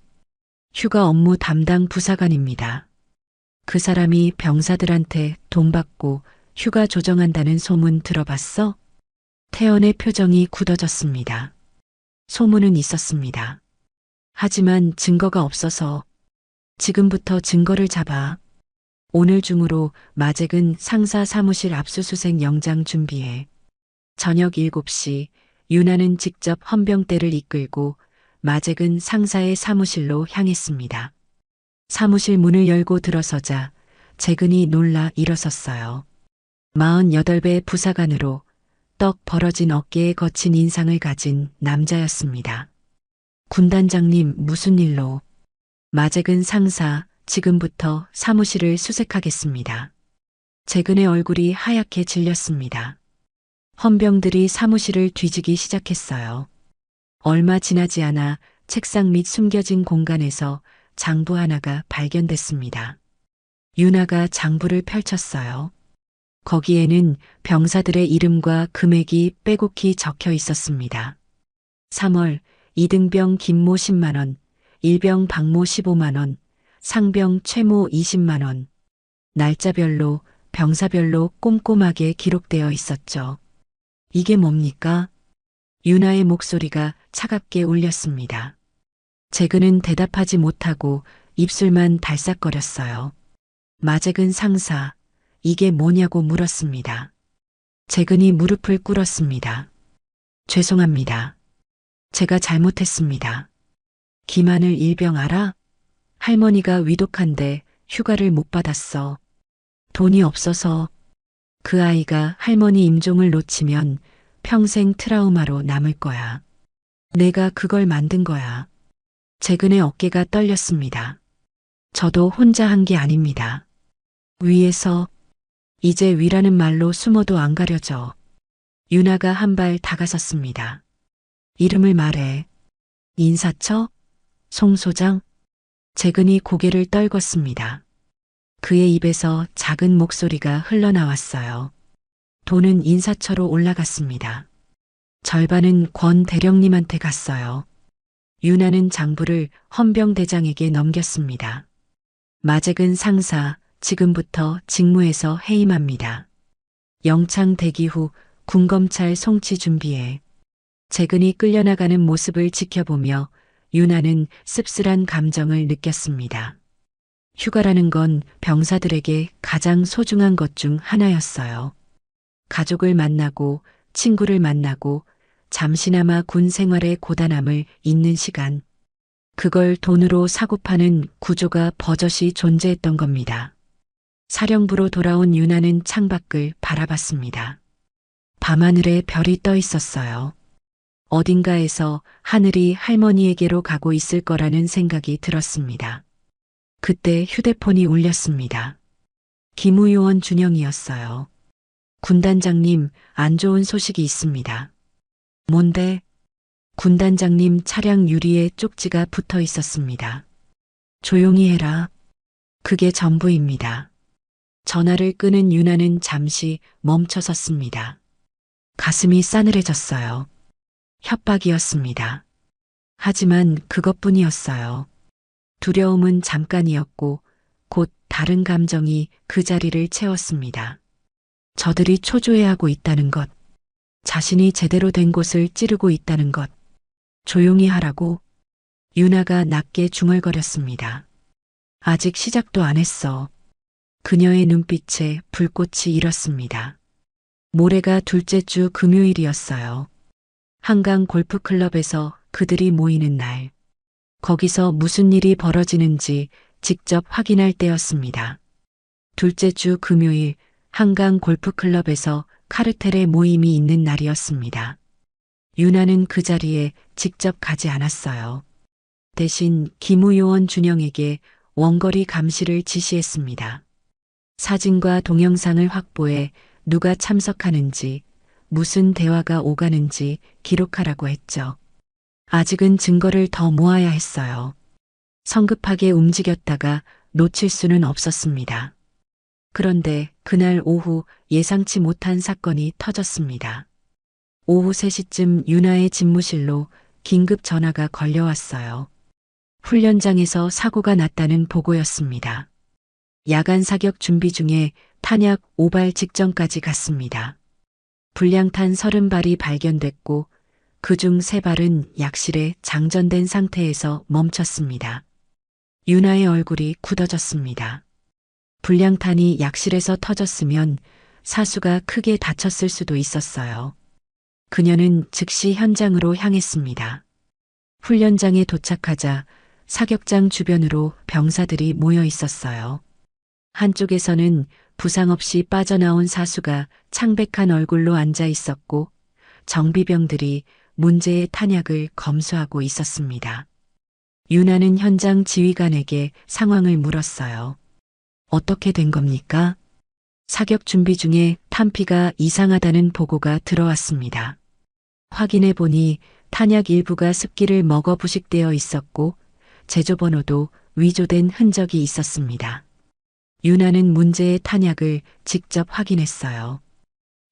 휴가 업무 담당 부사관입니다. 그 사람이 병사들한테 돈 받고 휴가 조정한다는 소문 들어봤어? 태연의 표정이 굳어졌습니다. 소문은 있었습니다. 하지만 증거가 없어서 지금부터 증거를 잡아. 오늘 중으로 마잭은 상사 사무실 압수수색 영장 준비해. 저녁 7시 유나는 직접 헌병대를 이끌고 마잭은 상사의 사무실로 향했습니다. 사무실 문을 열고 들어서자 재근이 놀라 일어섰어요. 48배 부사관으로 떡 벌어진 어깨에 거친 인상을 가진 남자였습니다. 군단장님 무슨 일로? 마잭은 상사 지금부터 사무실을 수색하겠습니다. 재근의 얼굴이 하얗게 질렸습니다. 헌병들이 사무실을 뒤지기 시작했어요. 얼마 지나지 않아 책상 밑 숨겨진 공간에서 장부 하나가 발견됐습니다. 유나가 장부를 펼쳤어요. 거기에는 병사들의 이름과 금액이 빼곡히 적혀 있었습니다. 3월 이등병 김모 10만 원, 일병 박모 15만 원, 상병 최모 20만 원. 날짜별로 병사별로 꼼꼼하게 기록되어 있었죠. 이게 뭡니까? 유나의 목소리가 차갑게 울렸습니다. 재근은 대답하지 못하고 입술만 달싹거렸어요. 마잭은 상사, 이게 뭐냐고 물었습니다. 재근이 무릎을 꿇었습니다. 죄송합니다. 제가 잘못했습니다. 김하늘 일병 알아? 할머니가 위독한데 휴가를 못 받았어. 돈이 없어서. 그 아이가 할머니 임종을 놓치면 평생 트라우마로 남을 거야. 내가 그걸 만든 거야. 재근의 어깨가 떨렸습니다. 저도 혼자 한 게 아닙니다. 위에서 이제 위라는 말로 숨어도 안 가려져. 유나가 한 발 다가섰습니다. 이름을 말해. 인사처? 송 소장? 재근이 고개를 떨궜습니다. 그의 입에서 작은 목소리가 흘러나왔어요. 돈은 인사처로 올라갔습니다. 절반은 권 대령님한테 갔어요. 유나는 장부를 헌병대장에게 넘겼습니다. 마잭은 상사, 지금부터 직무에서 해임합니다. 영창 대기 후 군검찰 송치 준비해. 재근이 끌려나가는 모습을 지켜보며 유나는 씁쓸한 감정을 느꼈습니다. 휴가라는 건 병사들에게 가장 소중한 것 중 하나였어요. 가족을 만나고 친구를 만나고 잠시나마 군 생활의 고단함을 잊는 시간. 그걸 돈으로 사고 파는 구조가 버젓이 존재했던 겁니다. 사령부로 돌아온 유나는 창밖을 바라봤습니다. 밤하늘에 별이 떠 있었어요. 어딘가에서 하늘이 할머니에게로 가고 있을 거라는 생각이 들었습니다. 그때 휴대폰이 울렸습니다. 기무요원 준영이었어요. 군단장님, 안 좋은 소식이 있습니다. 뭔데? 군단장님 차량 유리에 쪽지가 붙어 있었습니다. 조용히 해라. 그게 전부입니다. 전화를 끄는 유나는 잠시 멈춰 섰습니다. 가슴이 싸늘해졌어요. 협박이었습니다. 하지만 그것뿐이었어요. 두려움은 잠깐이었고 곧 다른 감정이 그 자리를 채웠습니다. 저들이 초조해하고 있다는 것, 자신이 제대로 된 곳을 찌르고 있다는 것, 조용히 하라고. 유나가 낮게 중얼거렸습니다. 아직 시작도 안 했어. 그녀의 눈빛에 불꽃이 일었습니다. 모레가 둘째 주 금요일이었어요. 한강 골프클럽에서 그들이 모이는 날. 거기서 무슨 일이 벌어지는지 직접 확인할 때였습니다. 둘째 주 금요일 한강 골프클럽에서 카르텔의 모임이 있는 날이었습니다. 유나는 그 자리에 직접 가지 않았어요. 대신 기무요원 준영에게 원거리 감시를 지시했습니다. 사진과 동영상을 확보해 누가 참석하는지, 무슨 대화가 오가는지 기록하라고 했죠. 아직은 증거를 더 모아야 했어요. 성급하게 움직였다가 놓칠 수는 없었습니다. 그런데 그날 오후 예상치 못한 사건이 터졌습니다. 오후 3시쯤 유나의 집무실로 긴급 전화가 걸려왔어요. 훈련장에서 사고가 났다는 보고였습니다. 야간 사격 준비 중에 탄약 5발 직전까지 갔습니다. 불량탄 30발이 발견됐고 그중 3발은 약실에 장전된 상태에서 멈췄습니다. 유나의 얼굴이 굳어졌습니다. 불량탄이 약실에서 터졌으면 사수가 크게 다쳤을 수도 있었어요. 그녀는 즉시 현장으로 향했습니다. 훈련장에 도착하자 사격장 주변으로 병사들이 모여 있었어요. 한쪽에서는 부상 없이 빠져나온 사수가 창백한 얼굴로 앉아 있었고 정비병들이 문제의 탄약을 검수하고 있었습니다. 유나는 현장 지휘관에게 상황을 물었어요. 어떻게 된 겁니까? 사격 준비 중에 탄피가 이상하다는 보고가 들어왔습니다. 확인해 보니 탄약 일부가 습기를 먹어 부식되어 있었고 제조번호도 위조된 흔적이 있었습니다. 유나는 문제의 탄약을 직접 확인했어요.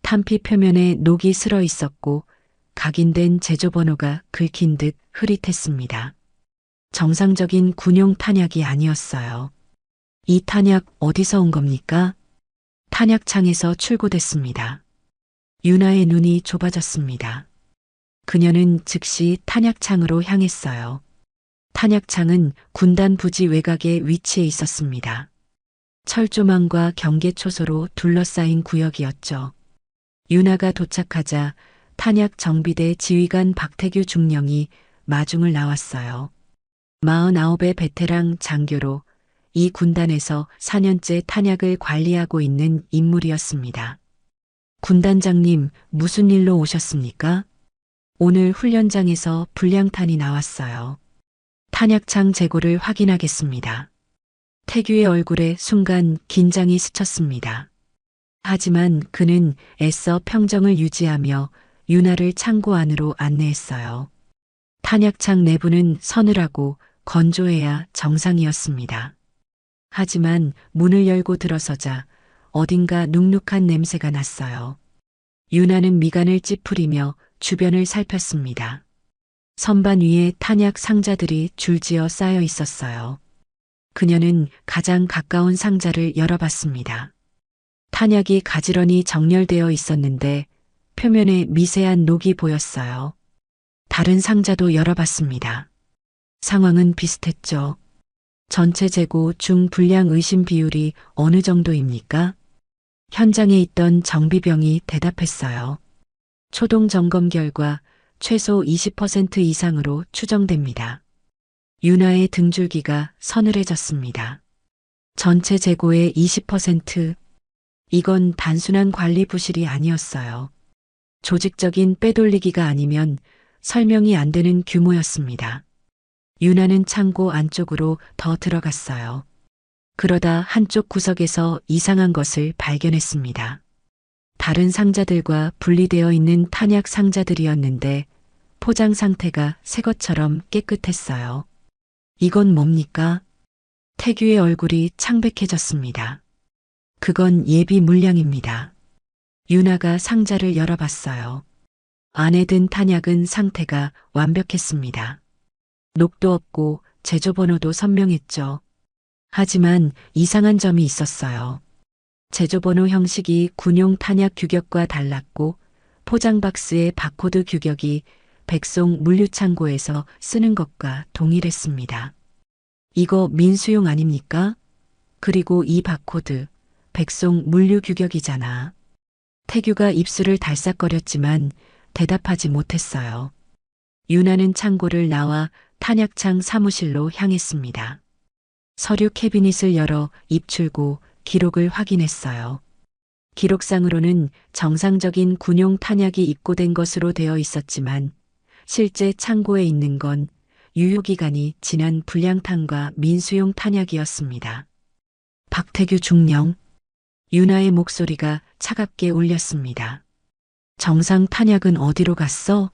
탄피 표면에 녹이 슬어 있었고 각인된 제조번호가 긁힌 듯 흐릿했습니다. 정상적인 군용 탄약이 아니었어요. 이 탄약 어디서 온 겁니까? 탄약창에서 출고됐습니다. 유나의 눈이 좁아졌습니다. 그녀는 즉시 탄약창으로 향했어요. 탄약창은 군단 부지 외곽에 위치해 있었습니다. 철조망과 경계초소로 둘러싸인 구역이었죠. 유나가 도착하자 탄약 정비대 지휘관 박태규 중령이 마중을 나왔어요. 49의 베테랑 장교로 이 군단에서 4년째 탄약을 관리하고 있는 인물이었습니다. 군단장님, 무슨 일로 오셨습니까? 오늘 훈련장에서 불량탄이 나왔어요. 탄약창 재고를 확인하겠습니다. 태규의 얼굴에 순간 긴장이 스쳤습니다. 하지만 그는 애써 평정을 유지하며 유나를 창고 안으로 안내했어요. 탄약창 내부는 서늘하고 건조해야 정상이었습니다. 하지만 문을 열고 들어서자 어딘가 눅눅한 냄새가 났어요. 유나는 미간을 찌푸리며 주변을 살폈습니다. 선반 위에 탄약 상자들이 줄지어 쌓여 있었어요. 그녀는 가장 가까운 상자를 열어봤습니다. 탄약이 가지런히 정렬되어 있었는데 표면에 미세한 녹이 보였어요. 다른 상자도 열어봤습니다. 상황은 비슷했죠. 전체 재고 중 불량 의심 비율이 어느 정도입니까? 현장에 있던 정비병이 대답했어요. 초동 점검 결과 최소 20% 이상으로 추정됩니다. 유나의 등줄기가 서늘해졌습니다. 전체 재고의 20%. 이건 단순한 관리 부실이 아니었어요. 조직적인 빼돌리기가 아니면 설명이 안 되는 규모였습니다. 유나는 창고 안쪽으로 더 들어갔어요. 그러다 한쪽 구석에서 이상한 것을 발견했습니다. 다른 상자들과 분리되어 있는 탄약 상자들이었는데 포장 상태가 새 것처럼 깨끗했어요. 이건 뭡니까? 태규의 얼굴이 창백해졌습니다. 그건 예비 물량입니다. 유나가 상자를 열어봤어요. 안에 든 탄약은 상태가 완벽했습니다. 녹도 없고 제조번호도 선명했죠. 하지만 이상한 점이 있었어요. 제조번호 형식이 군용 탄약 규격과 달랐고 포장 박스의 바코드 규격이 백송 물류창고에서 쓰는 것과 동일했습니다. 이거 민수용 아닙니까? 그리고 이 바코드, 백송 물류 규격이잖아. 태규가 입술을 달싹거렸지만 대답하지 못했어요. 유나는 창고를 나와 탄약창 사무실로 향했습니다. 서류 캐비닛을 열어 입출구 기록을 확인했어요. 기록상으로는 정상적인 군용 탄약이 입고된 것으로 되어 있었지만 실제 창고에 있는 건 유효기간이 지난 불량탄과 민수용 탄약이었습니다. 박태규 중령. 유나의 목소리가 차갑게 울렸습니다. 정상 탄약은 어디로 갔어?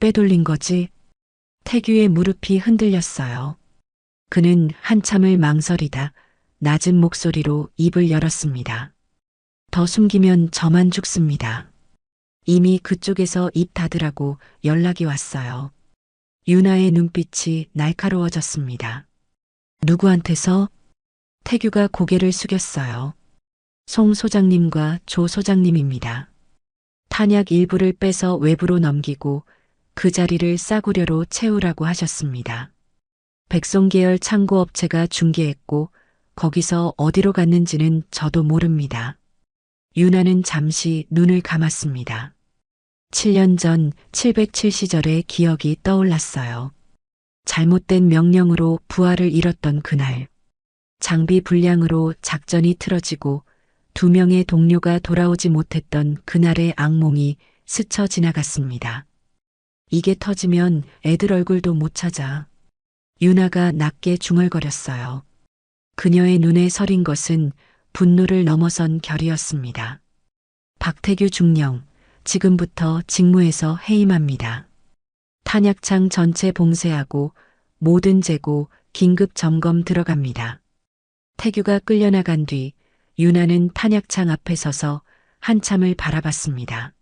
빼돌린 거지? 태규의 무릎이 흔들렸어요. 그는 한참을 망설이다 낮은 목소리로 입을 열었습니다. 더 숨기면 저만 죽습니다. 이미 그쪽에서 입 닫으라고 연락이 왔어요. 유나의 눈빛이 날카로워졌습니다. 누구한테서? 태규가 고개를 숙였어요. 송 소장님과 조 소장님입니다. 탄약 일부를 빼서 외부로 넘기고 그 자리를 싸구려로 채우라고 하셨습니다. 백송 계열 창고업체가 중개했고 거기서 어디로 갔는지는 저도 모릅니다. 유나는 잠시 눈을 감았습니다. 7년 전 707시절의 기억이 떠올랐어요. 잘못된 명령으로 부하를 잃었던 그날. 장비 불량으로 작전이 틀어지고 2명의 동료가 돌아오지 못했던 그날의 악몽이 스쳐 지나갔습니다. 이게 터지면 애들 얼굴도 못 찾아. 유나가 낮게 중얼거렸어요. 그녀의 눈에 서린 것은 분노를 넘어선 결이었습니다. 박태규 중령, 지금부터 직무에서 해임합니다. 탄약창 전체 봉쇄하고 모든 재고 긴급 점검 들어갑니다. 태규가 끌려나간 뒤 유나는 탄약창 앞에 서서 한참을 바라봤습니다.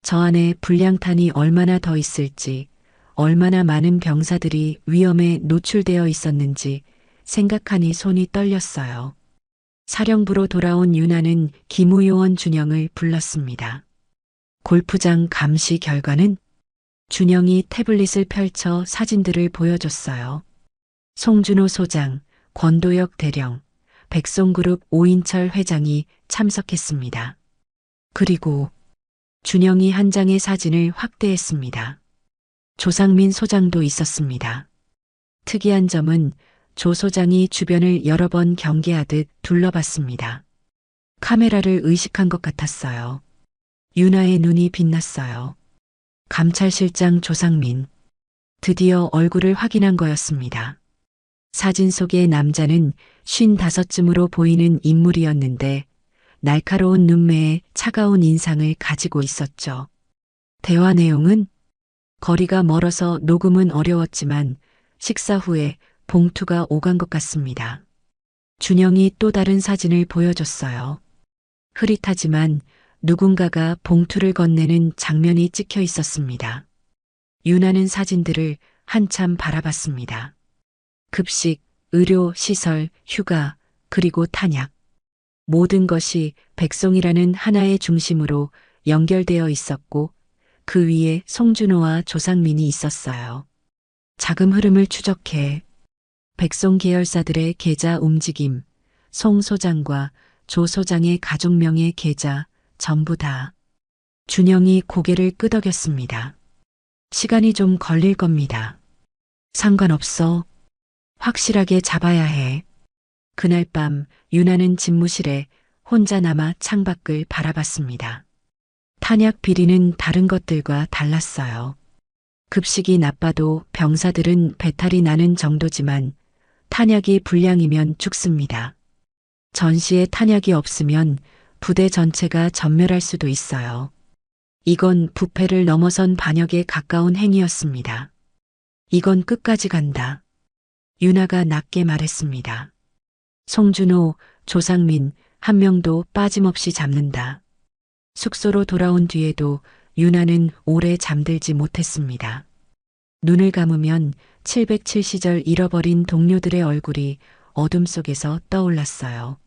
저 안에 불량탄이 얼마나 더 있을지, 얼마나 많은 병사들이 위험에 노출되어 있었는지 생각하니 손이 떨렸어요. 사령부로 돌아온 유나는 기무요원 준영을 불렀습니다. 골프장 감시 결과는? 준영이 태블릿을 펼쳐 사진들을 보여줬어요. 송준호 소장, 권도혁 대령, 백송그룹 오인철 회장이 참석했습니다. 그리고 준영이 한 장의 사진을 확대했습니다. 조상민 소장도 있었습니다. 특이한 점은 조 소장이 주변을 여러 번 경계하듯 둘러봤습니다. 카메라를 의식한 것 같았어요. 유나의 눈이 빛났어요. 감찰실장 조상민. 드디어 얼굴을 확인한 거였습니다. 사진 속의 남자는 55쯤으로 보이는 인물이었는데 날카로운 눈매에 차가운 인상을 가지고 있었죠. 대화 내용은? 거리가 멀어서 녹음은 어려웠지만 식사 후에 봉투가 오간 것 같습니다. 준영이 또 다른 사진을 보여줬어요. 흐릿하지만 누군가가 봉투를 건네는 장면이 찍혀 있었습니다. 유나는 사진들을 한참 바라봤습니다. 급식, 의료, 시설, 휴가, 그리고 탄약. 모든 것이 백송이라는 하나의 중심으로 연결되어 있었고 그 위에 송준호와 조상민이 있었어요. 자금 흐름을 추적해 백송 계열사들의 계좌 움직임, 송 소장과 조 소장의 가족명의 계좌 전부 다. 준영이 고개를 끄덕였습니다. 시간이 좀 걸릴 겁니다. 상관없어. 확실하게 잡아야 해. 그날 밤 유나는 집무실에 혼자 남아 창밖을 바라봤습니다. 탄약 비리는 다른 것들과 달랐어요. 급식이 나빠도 병사들은 배탈이 나는 정도지만 탄약이 불량이면 죽습니다. 전시에 탄약이 없으면 부대 전체가 전멸할 수도 있어요. 이건 부패를 넘어선 반역에 가까운 행위였습니다. 이건 끝까지 간다. 유나가 낮게 말했습니다. 송준호, 조상민 한 명도 빠짐없이 잡는다. 숙소로 돌아온 뒤에도 유나는 오래 잠들지 못했습니다. 눈을 감으면 707시절 잃어버린 동료들의 얼굴이 어둠 속에서 떠올랐어요.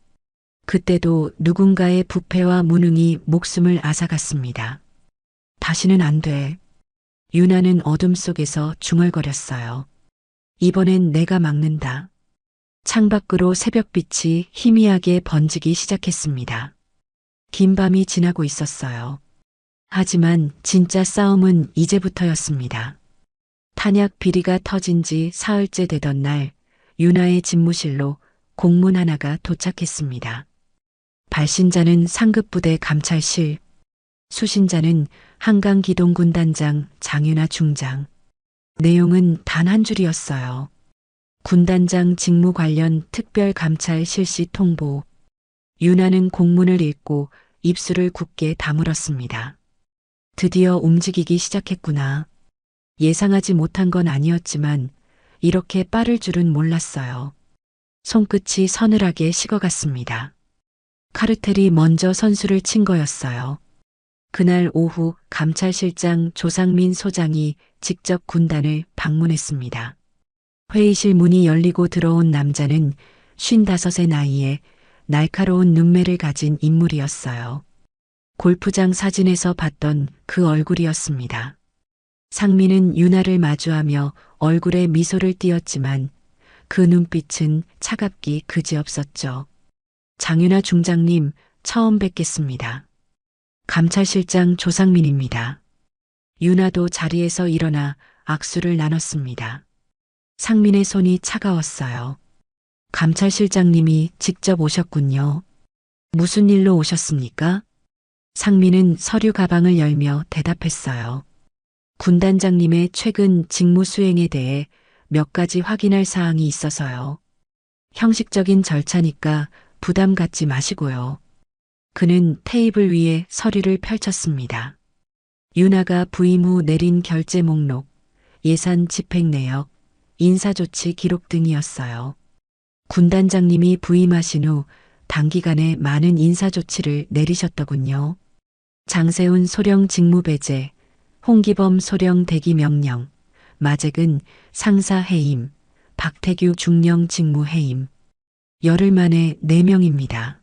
그때도 누군가의 부패와 무능이 목숨을 앗아갔습니다. 다시는 안 돼. 유나는 어둠 속에서 중얼거렸어요. 이번엔 내가 막는다. 창밖으로 새벽빛이 희미하게 번지기 시작했습니다. 긴 밤이 지나고 있었어요. 하지만 진짜 싸움은 이제부터였습니다. 탄약 비리가 터진 지 사흘째 되던 날, 윤아의 집무실로 공문 하나가 도착했습니다. 발신자는 상급부대 감찰실, 수신자는 한강기동군단장 장윤아 중장. 내용은 단 한 줄이었어요. 군단장 직무 관련 특별감찰 실시 통보. 윤아는 공문을 읽고 입술을 굳게 다물었습니다. 드디어 움직이기 시작했구나. 예상하지 못한 건 아니었지만 이렇게 빠를 줄은 몰랐어요. 손끝이 서늘하게 식어갔습니다. 카르텔이 먼저 선수를 친 거였어요. 그날 오후 감찰실장 조상민 소장이 직접 군단을 방문했습니다. 회의실 문이 열리고 들어온 남자는 55의 나이에 날카로운 눈매를 가진 인물이었어요. 골프장 사진에서 봤던 그 얼굴이었습니다. 상민은 윤아를 마주하며 얼굴에 미소를 띄었지만 그 눈빛은 차갑기 그지없었죠. 장윤아 중장님, 처음 뵙겠습니다. 감찰실장 조상민입니다. 윤아도 자리에서 일어나 악수를 나눴습니다. 상민의 손이 차가웠어요. 감찰실장님이 직접 오셨군요. 무슨 일로 오셨습니까? 상민은 서류 가방을 열며 대답했어요. 군단장님의 최근 직무 수행에 대해 몇 가지 확인할 사항이 있어서요. 형식적인 절차니까 부담 갖지 마시고요. 그는 테이블 위에 서류를 펼쳤습니다. 윤아가 부임 후 내린 결제 목록, 예산 집행 내역, 인사조치 기록 등이었어요. 군단장님이 부임하신 후 단기간에 많은 인사조치를 내리셨더군요. 장세훈 소령 직무 배제, 홍기범 소령 대기 명령, 마잭은 상사 해임, 박태규 중령 직무 해임. 열흘 만에 4명입니다.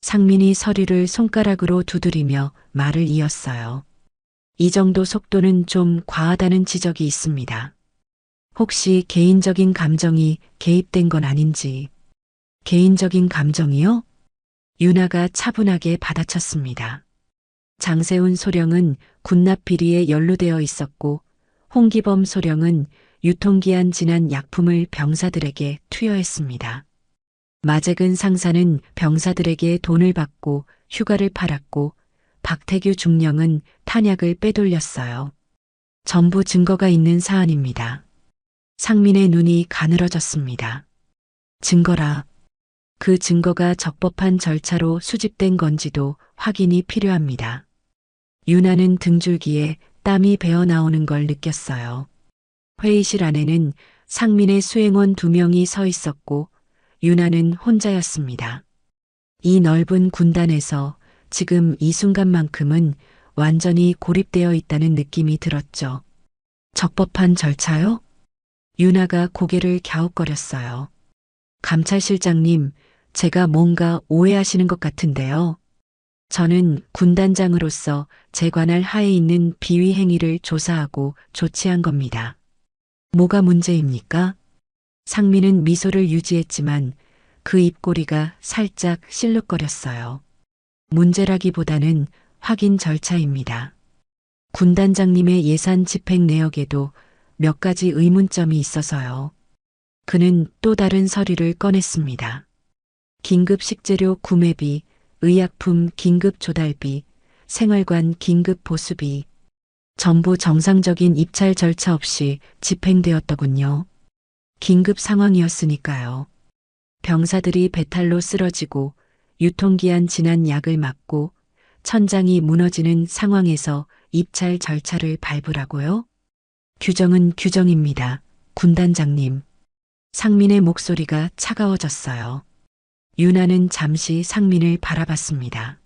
상민이 서류를 손가락으로 두드리며 말을 이었어요. 이 정도 속도는 좀 과하다는 지적이 있습니다. 혹시 개인적인 감정이 개입된 건 아닌지. 개인적인 감정이요? 윤아가 차분하게 받아쳤습니다. 장세훈 소령은 군납 비리에 연루되어 있었고 홍기범 소령은 유통기한 지난 약품을 병사들에게 투여했습니다. 마잭은 상사는 병사들에게 돈을 받고 휴가를 팔았고 박태규 중령은 탄약을 빼돌렸어요. 전부 증거가 있는 사안입니다. 상민의 눈이 가늘어졌습니다. 증거라. 그 증거가 적법한 절차로 수집된 건지도 확인이 필요합니다. 윤아는 등줄기에 땀이 배어나오는 걸 느꼈어요. 회의실 안에는 상민의 수행원 2명이 서 있었고 윤아는 혼자였습니다. 이 넓은 군단에서 지금 이 순간만큼은 완전히 고립되어 있다는 느낌이 들었죠. 적법한 절차요? 윤아가 고개를 갸웃거렸어요. 감찰실장님, 제가 뭔가 오해하시는 것 같은데요. 저는 군단장으로서 제 관할 하에 있는 비위 행위를 조사하고 조치한 겁니다. 뭐가 문제입니까? 상민은 미소를 유지했지만 그 입꼬리가 살짝 실룩거렸어요. 문제라기보다는 확인 절차입니다. 군단장님의 예산 집행 내역에도 몇 가지 의문점이 있어서요. 그는 또 다른 서류를 꺼냈습니다. 긴급 식재료 구매비, 의약품 긴급 조달비, 생활관 긴급 보수비. 전부 정상적인 입찰 절차 없이 집행되었더군요. 긴급 상황이었으니까요. 병사들이 배탈로 쓰러지고 유통기한 지난 약을 맞고 천장이 무너지는 상황에서 입찰 절차를 밟으라고요? 규정은 규정입니다. 군단장님. 상민의 목소리가 차가워졌어요. 윤아는 잠시 상민을 바라봤습니다.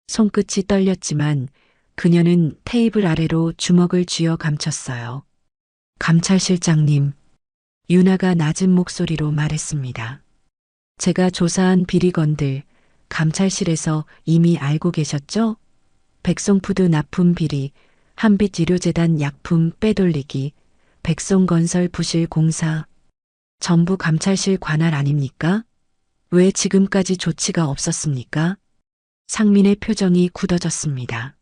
손끝이 떨렸지만 그녀는 테이블 아래로 주먹을 쥐어 감췄어요. 감찰실장님. 윤아가 낮은 목소리로 말했습니다. 제가 조사한 비리건들 감찰실에서 이미 알고 계셨죠? 백송푸드 납품 비리, 한빛의료재단 약품 빼돌리기, 백송건설 부실 공사. 전부 감찰실 관할 아닙니까? 왜 지금까지 조치가 없었습니까? 상민의 표정이 굳어졌습니다.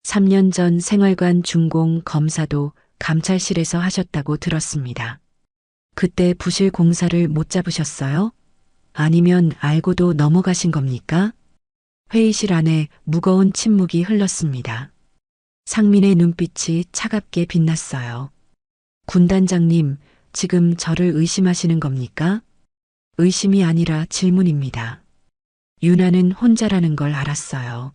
3년 전 생활관 준공 검사도 감찰실에서 하셨다고 들었습니다. 그때 부실 공사를 못 잡으셨어요? 아니면 알고도 넘어가신 겁니까? 회의실 안에 무거운 침묵이 흘렀습니다. 상민의 눈빛이 차갑게 빛났어요. 군단장님, 지금 저를 의심하시는 겁니까? 의심이 아니라 질문입니다. 유나는 혼자라는 걸 알았어요.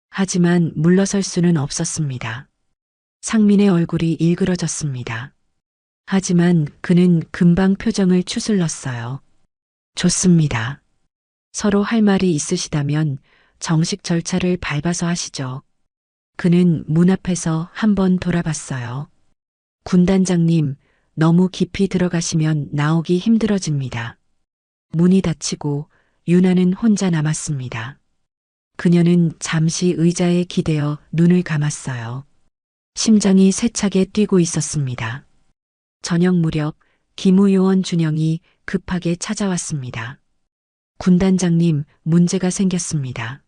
하지만 물러설 수는 없었습니다. 상민의 얼굴이 일그러졌습니다. 하지만 그는 금방 표정을 추슬렀어요. 좋습니다. 서로 할 말이 있으시다면 정식 절차를 밟아서 하시죠. 그는 문 앞에서 한번 돌아봤어요. 군단장님, 너무 깊이 들어가시면 나오기 힘들어집니다. 문이 닫히고 유나는 혼자 남았습니다. 그녀는 잠시 의자에 기대어 눈을 감았어요. 심장이 세차게 뛰고 있었습니다. 저녁 무렵 기무요원 준영이 급하게 찾아왔습니다. 군단장님, 문제가 생겼습니다.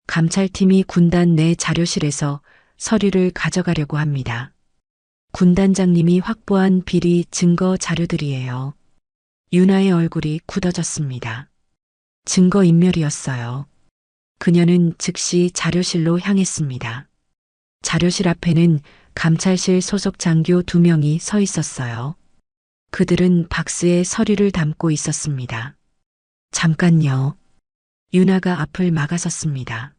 감찰팀이 군단 내 자료실에서 서류를 가져가려고 합니다. 군단장님이 확보한 비리 증거 자료들이에요. 유나의 얼굴이 굳어졌습니다. 증거인멸이었어요. 그녀는 즉시 자료실로 향했습니다. 자료실 앞에는 감찰실 소속 장교 2명이 서 있었어요. 그들은 박스에 서류를 담고 있었습니다. 잠깐요. 유나가 앞을 막아섰습니다.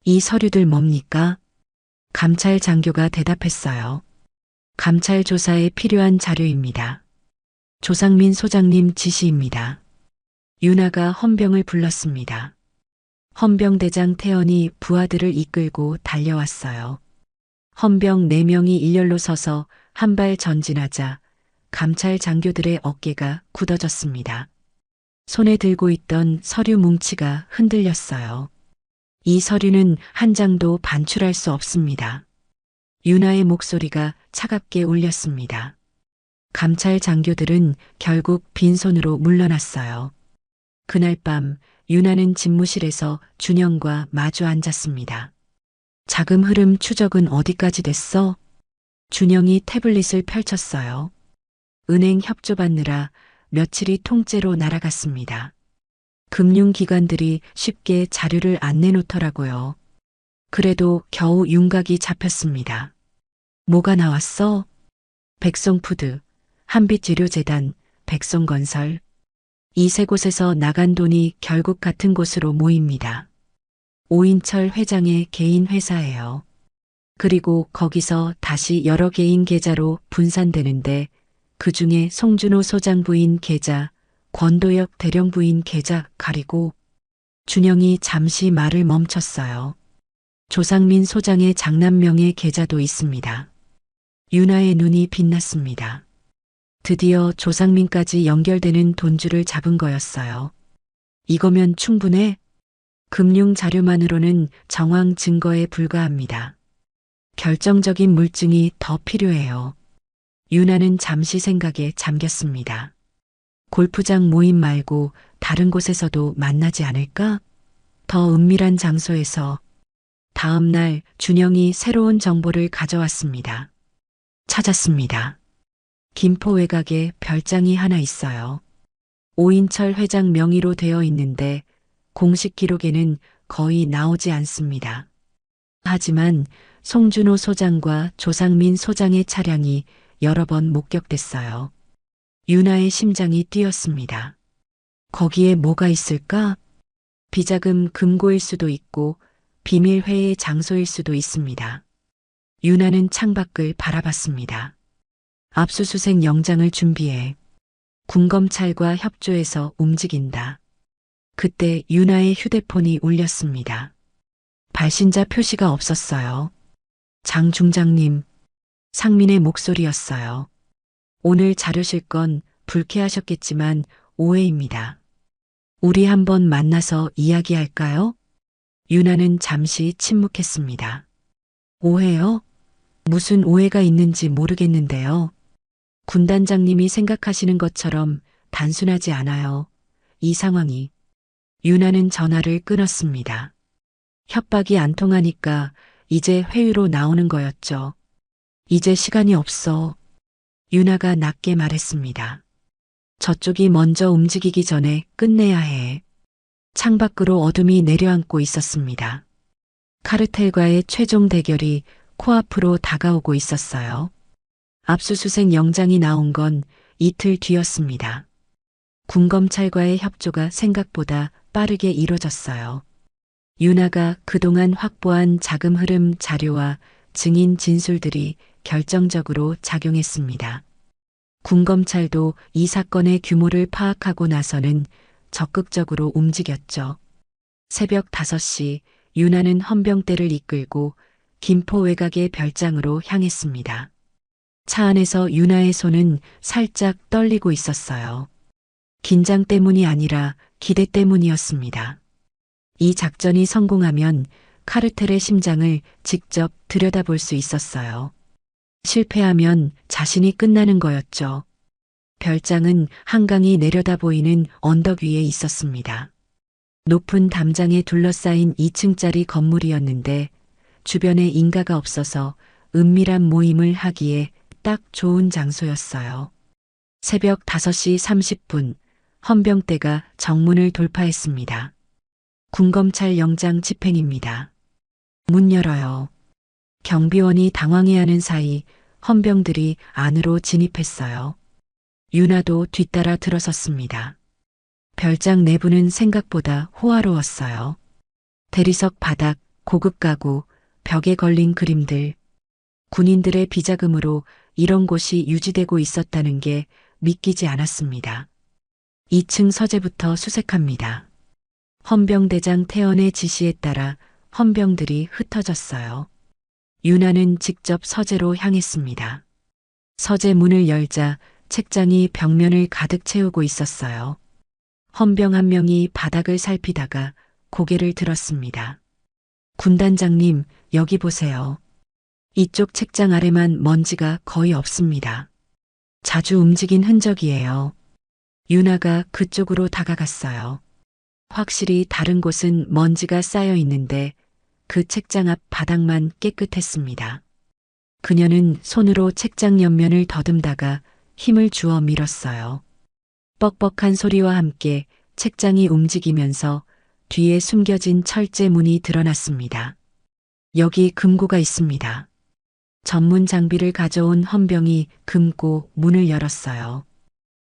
이 서류들 뭡니까? 감찰 장교가 대답했어요. 감찰 조사에 필요한 자료입니다. 조상민 소장님 지시입니다. 유나가 헌병을 불렀습니다. 헌병대장 태연이 부하들을 이끌고 달려왔어요. 헌병 4명이 일렬로 서서 한 발 전진하자 감찰 장교들의 어깨가 굳어졌습니다. 손에 들고 있던 서류 뭉치가 흔들렸어요. 이 서류는 한 장도 반출할 수 없습니다. 유나의 목소리가 차갑게 울렸습니다. 감찰 장교들은 결국 빈손으로 물러났어요. 그날 밤 유나는 집무실에서 준영과 마주 앉았습니다. 자금 흐름 추적은 어디까지 됐어? 준영이 태블릿을 펼쳤어요. 은행 협조 받느라 며칠이 통째로 날아갔습니다. 금융기관들이 쉽게 자료를 안 내놓더라고요. 그래도 겨우 윤곽이 잡혔습니다. 뭐가 나왔어? 백송푸드, 한빛의료재단, 백송건설. 이 세 곳에서 나간 돈이 결국 같은 곳으로 모입니다. 오인철 회장의 개인 회사예요. 그리고 거기서 다시 여러 개인 계좌로 분산되는데 그중에 송준호 소장 부인 계좌, 권도혁 대령 부인 계좌 가리고 준영이 잠시 말을 멈췄어요. 조상민 소장의 장남명의 계좌도 있습니다. 유나의 눈이 빛났습니다. 드디어 조상민까지 연결되는 돈줄을 잡은 거였어요. 이거면 충분해? 금융 자료만으로는 정황 증거에 불과합니다. 결정적인 물증이 더 필요해요. 유나는 잠시 생각에 잠겼습니다. 골프장 모임 말고 다른 곳에서도 만나지 않을까? 더 은밀한 장소에서. 다음 날 준영이 새로운 정보를 가져왔습니다. 찾았습니다. 김포 외곽에 별장이 하나 있어요. 오인철 회장 명의로 되어 있는데 공식 기록에는 거의 나오지 않습니다. 하지만 송준호 소장과 조상민 소장의 차량이 여러 번 목격됐어요. 유나의 심장이 뛰었습니다. 거기에 뭐가 있을까? 비자금 금고일 수도 있고 비밀 회의 장소일 수도 있습니다. 유나는 창밖을 바라봤습니다. 압수수색 영장을 준비해. 군검찰과 협조해서 움직인다. 그때 유나의 휴대폰이 울렸습니다. 발신자 표시가 없었어요. 장 중장님, 상민의 목소리였어요. 오늘 자료실 건 불쾌하셨겠지만 오해입니다. 우리 한번 만나서 이야기할까요? 유나는 잠시 침묵했습니다. 오해요? 무슨 오해가 있는지 모르겠는데요. 군단장님이 생각하시는 것처럼 단순하지 않아요. 이 상황이. 유나는 전화를 끊었습니다. 협박이 안 통하니까 이제 회의로 나오는 거였죠. 이제 시간이 없어. 유나가 낮게 말했습니다. 저쪽이 먼저 움직이기 전에 끝내야 해. 창밖으로 어둠이 내려앉고 있었습니다. 카르텔과의 최종 대결이 코앞으로 다가오고 있었어요. 압수수색 영장이 나온 건 이틀 뒤였습니다. 군검찰과의 협조가 생각보다 빠르게 이뤄졌어요. 유나가 그동안 확보한 자금 흐름 자료와 증인 진술들이 결정적으로 작용했습니다. 군검찰도 이 사건의 규모를 파악하고 나서는 적극적으로 움직였죠. 새벽 5시 유나는 헌병대를 이끌고 김포 외곽의 별장으로 향했습니다. 차 안에서 유나의 손은 살짝 떨리고 있었어요. 긴장 때문이 아니라 기대 때문이었습니다. 이 작전이 성공하면 카르텔의 심장을 직접 들여다볼 수 있었어요. 실패하면 자신이 끝나는 거였죠. 별장은 한강이 내려다 보이는 언덕 위에 있었습니다. 높은 담장에 둘러싸인 2층짜리 건물이었는데 주변에 인가가 없어서 은밀한 모임을 하기에 딱 좋은 장소였어요. 새벽 5시 30분 헌병대가 정문을 돌파했습니다. 군검찰 영장 집행입니다. 문 열어요. 경비원이 당황해하는 사이 헌병들이 안으로 진입했어요. 유나도 뒤따라 들어섰습니다. 별장 내부는 생각보다 호화로웠어요. 대리석 바닥, 고급 가구, 벽에 걸린 그림들. 군인들의 비자금으로 이런 곳이 유지되고 있었다는 게 믿기지 않았습니다. 2층 서재부터 수색합니다. 헌병대장 태연의 지시에 따라 헌병들이 흩어졌어요. 유나는 직접 서재로 향했습니다. 서재 문을 열자 책장이 벽면을 가득 채우고 있었어요. 헌병 한 명이 바닥을 살피다가 고개를 들었습니다. 군단장님, 여기 보세요. 이쪽 책장 아래만 먼지가 거의 없습니다. 자주 움직인 흔적이에요. 유나가 그쪽으로 다가갔어요. 확실히 다른 곳은 먼지가 쌓여 있는데 그 책장 앞 바닥만 깨끗했습니다. 그녀는 손으로 책장 옆면을 더듬다가 힘을 주어 밀었어요. 뻑뻑한 소리와 함께 책장이 움직이면서 뒤에 숨겨진 철제 문이 드러났습니다. 여기 금고가 있습니다. 전문 장비를 가져온 헌병이 금고 문을 열었어요.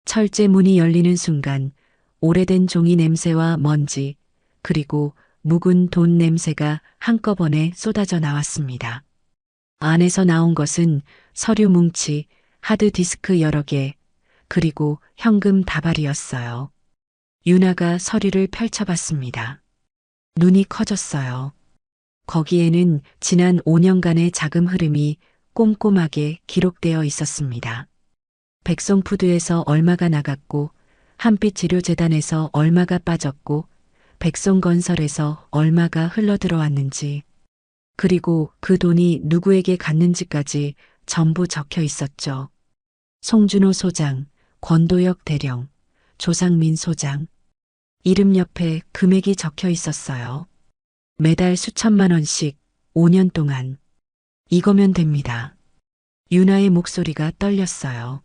철제 문이 열리는 순간 오래된 종이 냄새와 먼지, 그리고 묵은 돈 냄새가 한꺼번에 쏟아져 나왔습니다. 안에서 나온 것은 서류 뭉치, 하드디스크 여러 개, 그리고 현금 다발이었어요. 유나가 서류를 펼쳐봤습니다. 눈이 커졌어요. 거기에는 지난 5년간의 자금 흐름이 꼼꼼하게 기록되어 있었습니다. 백송푸드에서 얼마가 나갔고, 한빛치료재단에서 얼마가 빠졌고, 백송건설에서 얼마가 흘러들어왔는지, 그리고 그 돈이 누구에게 갔는지까지 전부 적혀 있었죠. 송준호 소장, 권도혁 대령, 조상민 소장. 이름 옆에 금액이 적혀 있었어요. 매달 수천만 원씩 5년 동안. 이거면 됩니다. 유나의 목소리가 떨렸어요.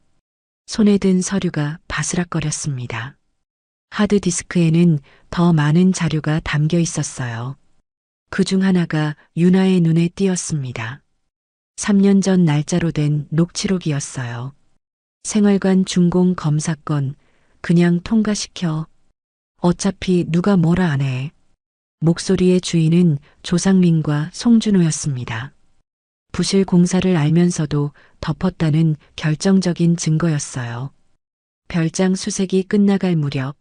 손에 든 서류가 바스락거렸습니다. 하드디스크에는 더 많은 자료가 담겨 있었어요. 그중 하나가 유나의 눈에 띄었습니다. 3년 전 날짜로 된 녹취록이었어요. 생활관 준공 검사건 그냥 통과시켜. 어차피 누가 뭐라 안 해. 목소리의 주인은 조상민과 송준호였습니다. 부실 공사를 알면서도 덮었다는 결정적인 증거였어요. 별장 수색이 끝나갈 무렵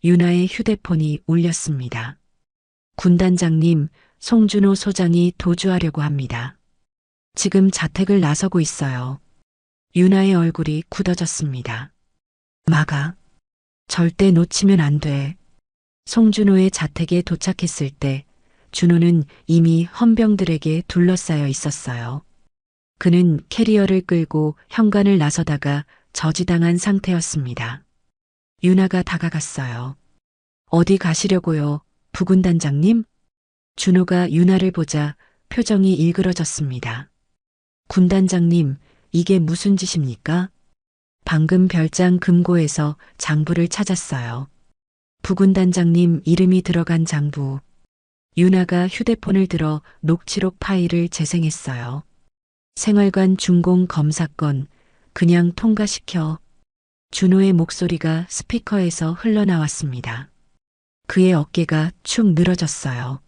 유나의 휴대폰이 울렸습니다. 군단장님, 송준호 소장이 도주하려고 합니다. 지금 자택을 나서고 있어요. 유나의 얼굴이 굳어졌습니다. 막아. 절대 놓치면 안 돼. 송준호의 자택에 도착했을 때 준호는 이미 헌병들에게 둘러싸여 있었어요. 그는 캐리어를 끌고 현관을 나서다가 저지당한 상태였습니다. 유나가 다가갔어요. 어디 가시려고요, 부군단장님? 준호가 윤아를 보자 표정이 일그러졌습니다. 군단장님, 이게 무슨 짓입니까? 방금 별장 금고에서 장부를 찾았어요. 부군단장님 이름이 들어간 장부. 윤아가 휴대폰을 들어 녹취록 파일을 재생했어요. 생활관 준공 검사건 그냥 통과시켜. 준호의 목소리가 스피커에서 흘러나왔습니다. 그의 어깨가 축 늘어졌어요.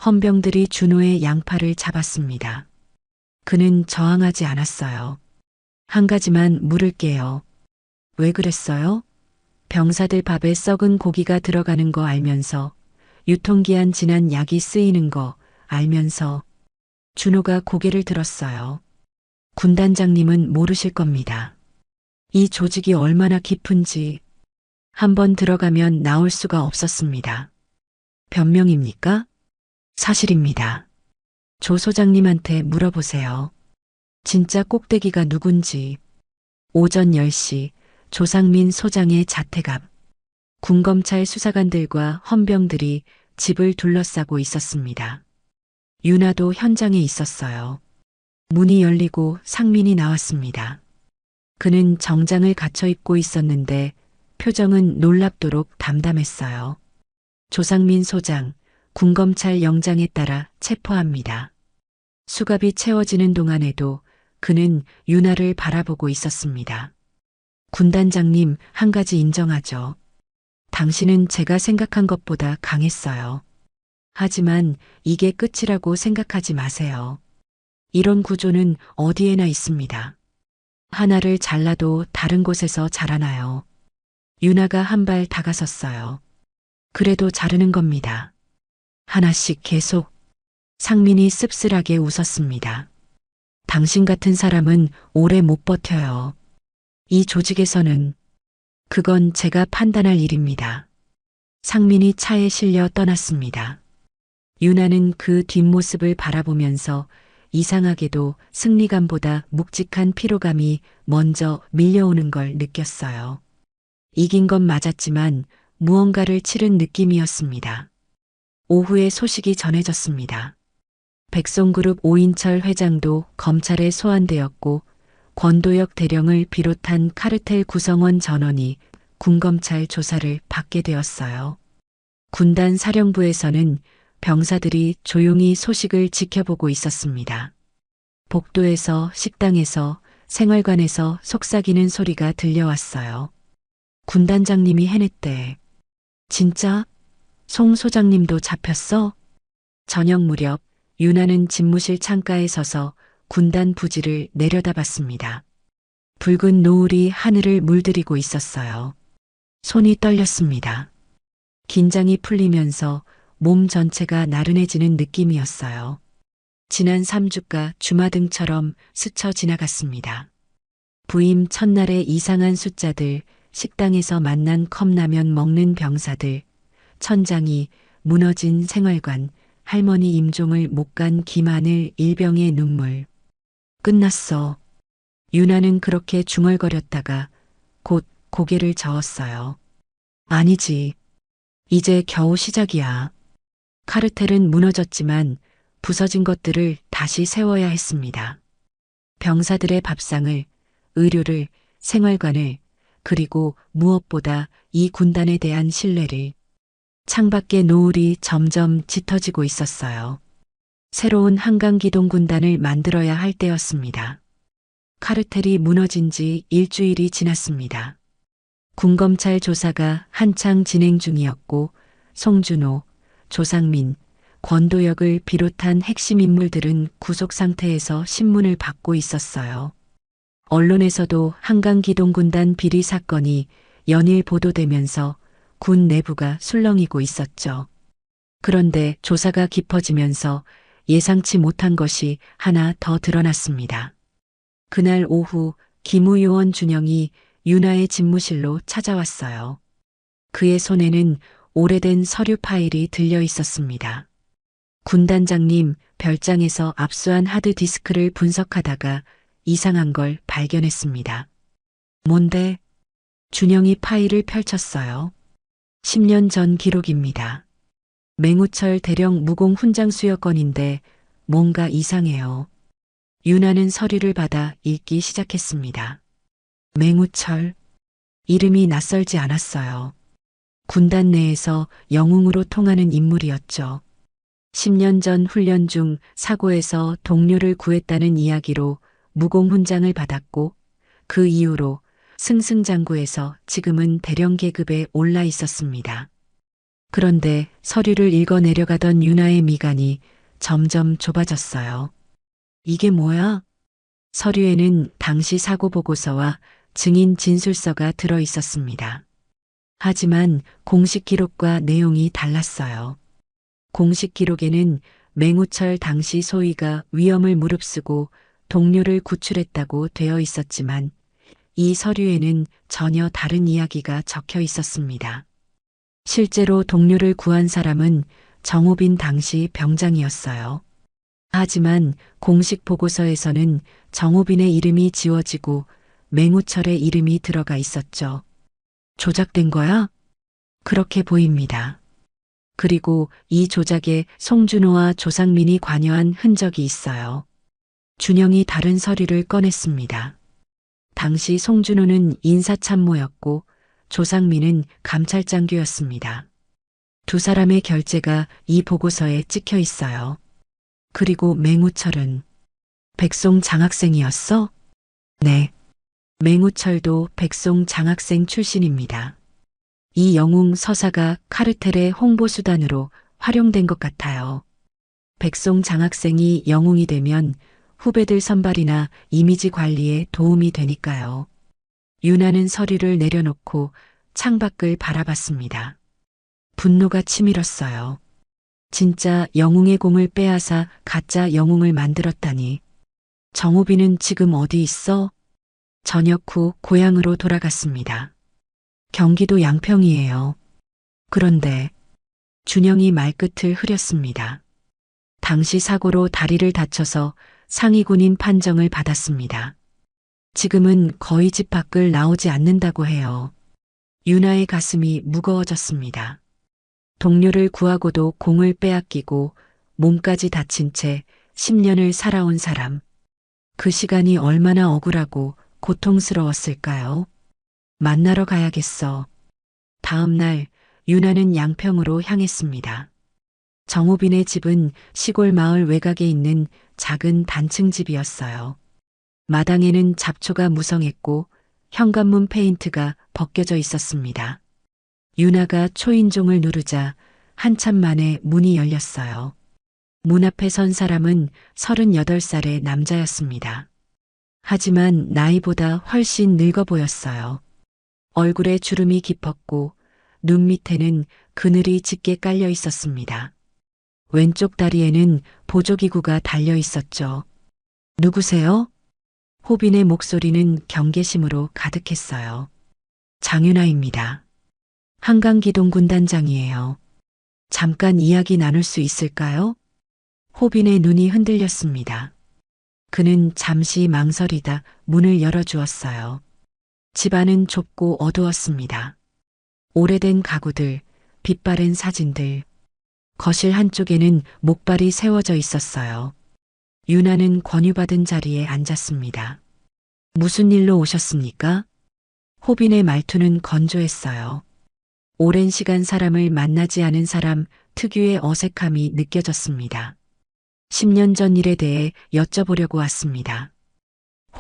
헌병들이 준호의 양팔을 잡았습니다. 그는 저항하지 않았어요. 한 가지만 물을게요. 왜 그랬어요? 병사들 밥에 썩은 고기가 들어가는 거 알면서, 유통기한 지난 약이 쓰이는 거 알면서. 준호가 고개를 들었어요. 군단장님은 모르실 겁니다. 이 조직이 얼마나 깊은지 한번 들어가면 나올 수가 없었습니다. 변명입니까? 사실입니다. 조 소장님한테 물어보세요. 진짜 꼭대기가 누군지. 오전 10시 조상민 소장의 자택 앞. 군검찰 수사관들과 헌병들이 집을 둘러싸고 있었습니다. 윤아도 현장에 있었어요. 문이 열리고 상민이 나왔습니다. 그는 정장을 갖춰 입고 있었는데 표정은 놀랍도록 담담했어요. 조상민 소장, 군검찰 영장에 따라 체포합니다. 수갑이 채워지는 동안에도 그는 윤아를 바라보고 있었습니다. 군단장님, 한 가지 인정하죠. 당신은 제가 생각한 것보다 강했어요. 하지만 이게 끝이라고 생각하지 마세요. 이런 구조는 어디에나 있습니다. 하나를 잘라도 다른 곳에서 자라나요. 윤아가 한 발 다가섰어요. 그래도 자르는 겁니다. 하나씩 계속. 상민이 씁쓸하게 웃었습니다. 당신 같은 사람은 오래 못 버텨요. 이 조직에서는. 그건 제가 판단할 일입니다. 상민이 차에 실려 떠났습니다. 윤아는 그 뒷모습을 바라보면서 이상하게도 승리감보다 묵직한 피로감이 먼저 밀려오는 걸 느꼈어요. 이긴 건 맞았지만 무언가를 치른 느낌이었습니다. 오후에 소식이 전해졌습니다. 백송그룹 오인철 회장도 검찰에 소환되었고 권도혁 대령을 비롯한 카르텔 구성원 전원이 군검찰 조사를 받게 되었어요. 군단 사령부에서는 병사들이 조용히 소식을 지켜보고 있었습니다. 복도에서, 식당에서, 생활관에서 속삭이는 소리가 들려왔어요. 군단장님이 해냈대. 진짜? 송 소장님도 잡혔어? 저녁 무렵 윤아는 집무실 창가에 서서 군단 부지를 내려다봤습니다. 붉은 노을이 하늘을 물들이고 있었어요. 손이 떨렸습니다. 긴장이 풀리면서 몸 전체가 나른해지는 느낌이었어요. 지난 3주가 주마등처럼 스쳐 지나갔습니다. 부임 첫날의 이상한 숫자들, 식당에서 만난 컵라면 먹는 병사들, 천장이 무너진 생활관, 할머니 임종을 못 간 김하늘 일병의 눈물. 끝났어. 윤아는 그렇게 중얼거렸다가 곧 고개를 저었어요. 아니지. 이제 겨우 시작이야. 카르텔은 무너졌지만 부서진 것들을 다시 세워야 했습니다. 병사들의 밥상을, 의료를, 생활관을, 그리고 무엇보다 이 군단에 대한 신뢰를. 창밖의 노을이 점점 짙어지고 있었어요. 새로운 한강기동 군단을 만들어야 할 때였습니다. 카르텔이 무너진 지 일주일이 지났습니다. 군검찰 조사가 한창 진행 중이었고 송준호, 조상민, 권도혁을 비롯한 핵심 인물들은 구속 상태에서 신문을 받고 있었어요. 언론에서도 한강기동군단 비리 사건이 연일 보도되면서 군 내부가 술렁이고 있었죠. 그런데 조사가 깊어지면서 예상치 못한 것이 하나 더 드러났습니다. 그날 오후 기무 요원 준영이 윤아의 집무실로 찾아왔어요. 그의 손에는 오래된 서류 파일이 들려 있었습니다. 군단장님, 별장에서 압수한 하드디스크를 분석하다가 이상한 걸 발견했습니다. 뭔데? 준영이 파일을 펼쳤어요. 10년 전 기록입니다. 맹우철 대령 무공 훈장 수여건인데 뭔가 이상해요. 윤아는 서류를 받아 읽기 시작했습니다. 맹우철. 이름이 낯설지 않았어요. 군단 내에서 영웅으로 통하는 인물이었죠. 10년 전 훈련 중 사고에서 동료를 구했다는 이야기로 무공훈장을 받았고 그 이후로 승승장구해서 지금은 대령 계급에 올라 있었습니다. 그런데 서류를 읽어 내려가던 윤아의 미간이 점점 좁아졌어요. 이게 뭐야? 서류에는 당시 사고 보고서와 증인 진술서가 들어 있었습니다. 하지만 공식 기록과 내용이 달랐어요. 공식 기록에는 맹우철 당시 소위가 위험을 무릅쓰고 동료를 구출했다고 되어 있었지만 이 서류에는 전혀 다른 이야기가 적혀 있었습니다. 실제로 동료를 구한 사람은 정호빈 당시 병장이었어요. 하지만 공식 보고서에서는 정호빈의 이름이 지워지고 맹우철의 이름이 들어가 있었죠. 조작된 거야? 그렇게 보입니다. 그리고 이 조작에 송준호와 조상민이 관여한 흔적이 있어요. 준영이 다른 서류를 꺼냈습니다. 당시 송준호는 인사참모였고 조상민은 감찰장교였습니다. 두 사람의 결재가 이 보고서에 찍혀 있어요. 그리고 맹우철은 백송 장학생이었어? 네. 맹우철도 백송 장학생 출신입니다. 이 영웅 서사가 카르텔의 홍보수단으로 활용된 것 같아요. 백송 장학생이 영웅이 되면 후배들 선발이나 이미지 관리에 도움이 되니까요. 윤아는 서류를 내려놓고 창밖을 바라봤습니다. 분노가 치밀었어요. 진짜 영웅의 공을 빼앗아 가짜 영웅을 만들었다니. 정호빈은 지금 어디 있어? 저녁 후 고향으로 돌아갔습니다. 경기도 양평이에요. 그런데 준영이 말끝을 흐렸습니다. 당시 사고로 다리를 다쳐서 상위군인 판정을 받았습니다. 지금은 거의 집 밖을 나오지 않는다고 해요. 윤아의 가슴이 무거워졌습니다. 동료를 구하고도 공을 빼앗기고 몸까지 다친 채 10년을 살아온 사람. 그 시간이 얼마나 억울하고 고통스러웠을까요? 만나러 가야겠어. 다음 날 윤아는 양평으로 향했습니다. 정호빈의 집은 시골 마을 외곽에 있는 작은 단층 집이었어요. 마당에는 잡초가 무성했고 현관문 페인트가 벗겨져 있었습니다. 윤아가 초인종을 누르자 한참 만에 문이 열렸어요. 문 앞에 선 사람은 38살의 남자였습니다. 하지만 나이보다 훨씬 늙어 보였어요. 얼굴에 주름이 깊었고 눈 밑에는 그늘이 짙게 깔려 있었습니다. 왼쪽 다리에는 보조기구가 달려 있었죠. 누구세요? 호빈의 목소리는 경계심으로 가득했어요. 장윤아입니다. 한강기동 군단장이에요. 잠깐 이야기 나눌 수 있을까요? 호빈의 눈이 흔들렸습니다. 그는 잠시 망설이다 문을 열어주었어요. 집안은 좁고 어두웠습니다. 오래된 가구들, 빛바랜 사진들. 거실 한쪽에는 목발이 세워져 있었어요. 윤아는 권유받은 자리에 앉았습니다. 무슨 일로 오셨습니까? 호빈의 말투는 건조했어요. 오랜 시간 사람을 만나지 않은 사람 특유의 어색함이 느껴졌습니다. 10년 전 일에 대해 여쭤보려고 왔습니다.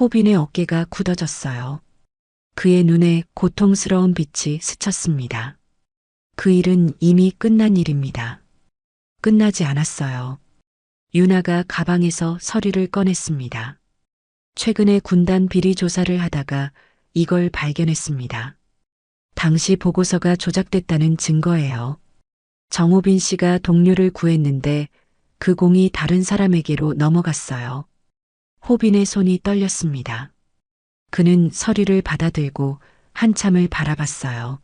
호빈의 어깨가 굳어졌어요. 그의 눈에 고통스러운 빛이 스쳤습니다. 그 일은 이미 끝난 일입니다. 끝나지 않았어요. 윤아가 가방에서 서류를 꺼냈습니다. 최근에 군단 비리 조사를 하다가 이걸 발견했습니다. 당시 보고서가 조작됐다는 증거예요. 정호빈 씨가 동료를 구했는데 그 공이 다른 사람에게로 넘어갔어요. 호빈의 손이 떨렸습니다. 그는 서류를 받아들고 한참을 바라봤어요.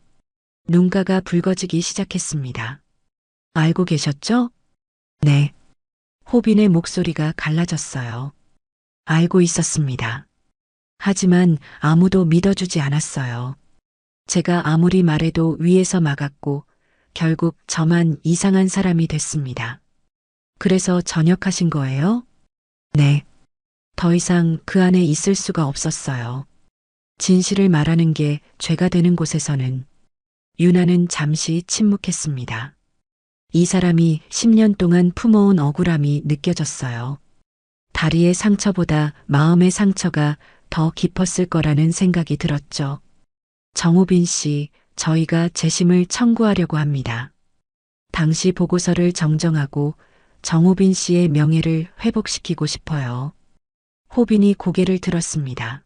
눈가가 붉어지기 시작했습니다. 알고 계셨죠? 네. 호빈의 목소리가 갈라졌어요. 알고 있었습니다. 하지만 아무도 믿어주지 않았어요. 제가 아무리 말해도 위에서 막았고 결국 저만 이상한 사람이 됐습니다. 그래서 전역하신 거예요? 네. 더 이상 그 안에 있을 수가 없었어요. 진실을 말하는 게 죄가 되는 곳에서는. 유나는 잠시 침묵했습니다. 이 사람이 10년 동안 품어온 억울함이 느껴졌어요. 다리의 상처보다 마음의 상처가 더 깊었을 거라는 생각이 들었죠. 정우빈 씨, 저희가 재심을 청구하려고 합니다. 당시 보고서를 정정하고 정우빈 씨의 명예를 회복시키고 싶어요. 호빈이 고개를 들었습니다.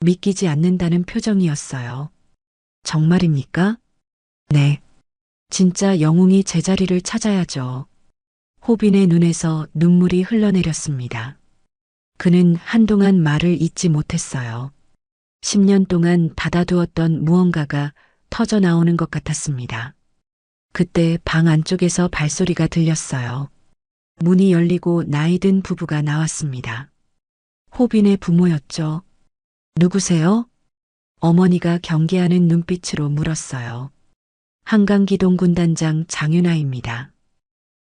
믿기지 않는다는 표정이었어요. 정말입니까? 네. 진짜 영웅이 제자리를 찾아야죠. 호빈의 눈에서 눈물이 흘러내렸습니다. 그는 한동안 말을 잇지 못했어요. 10년 동안 닫아두었던 무언가가 터져 나오는 것 같았습니다. 그때 방 안쪽에서 발소리가 들렸어요. 문이 열리고 나이든 부부가 나왔습니다. 호빈의 부모였죠. 누구세요? 어머니가 경계하는 눈빛으로 물었어요. 한강기동 군단장 장윤아입니다.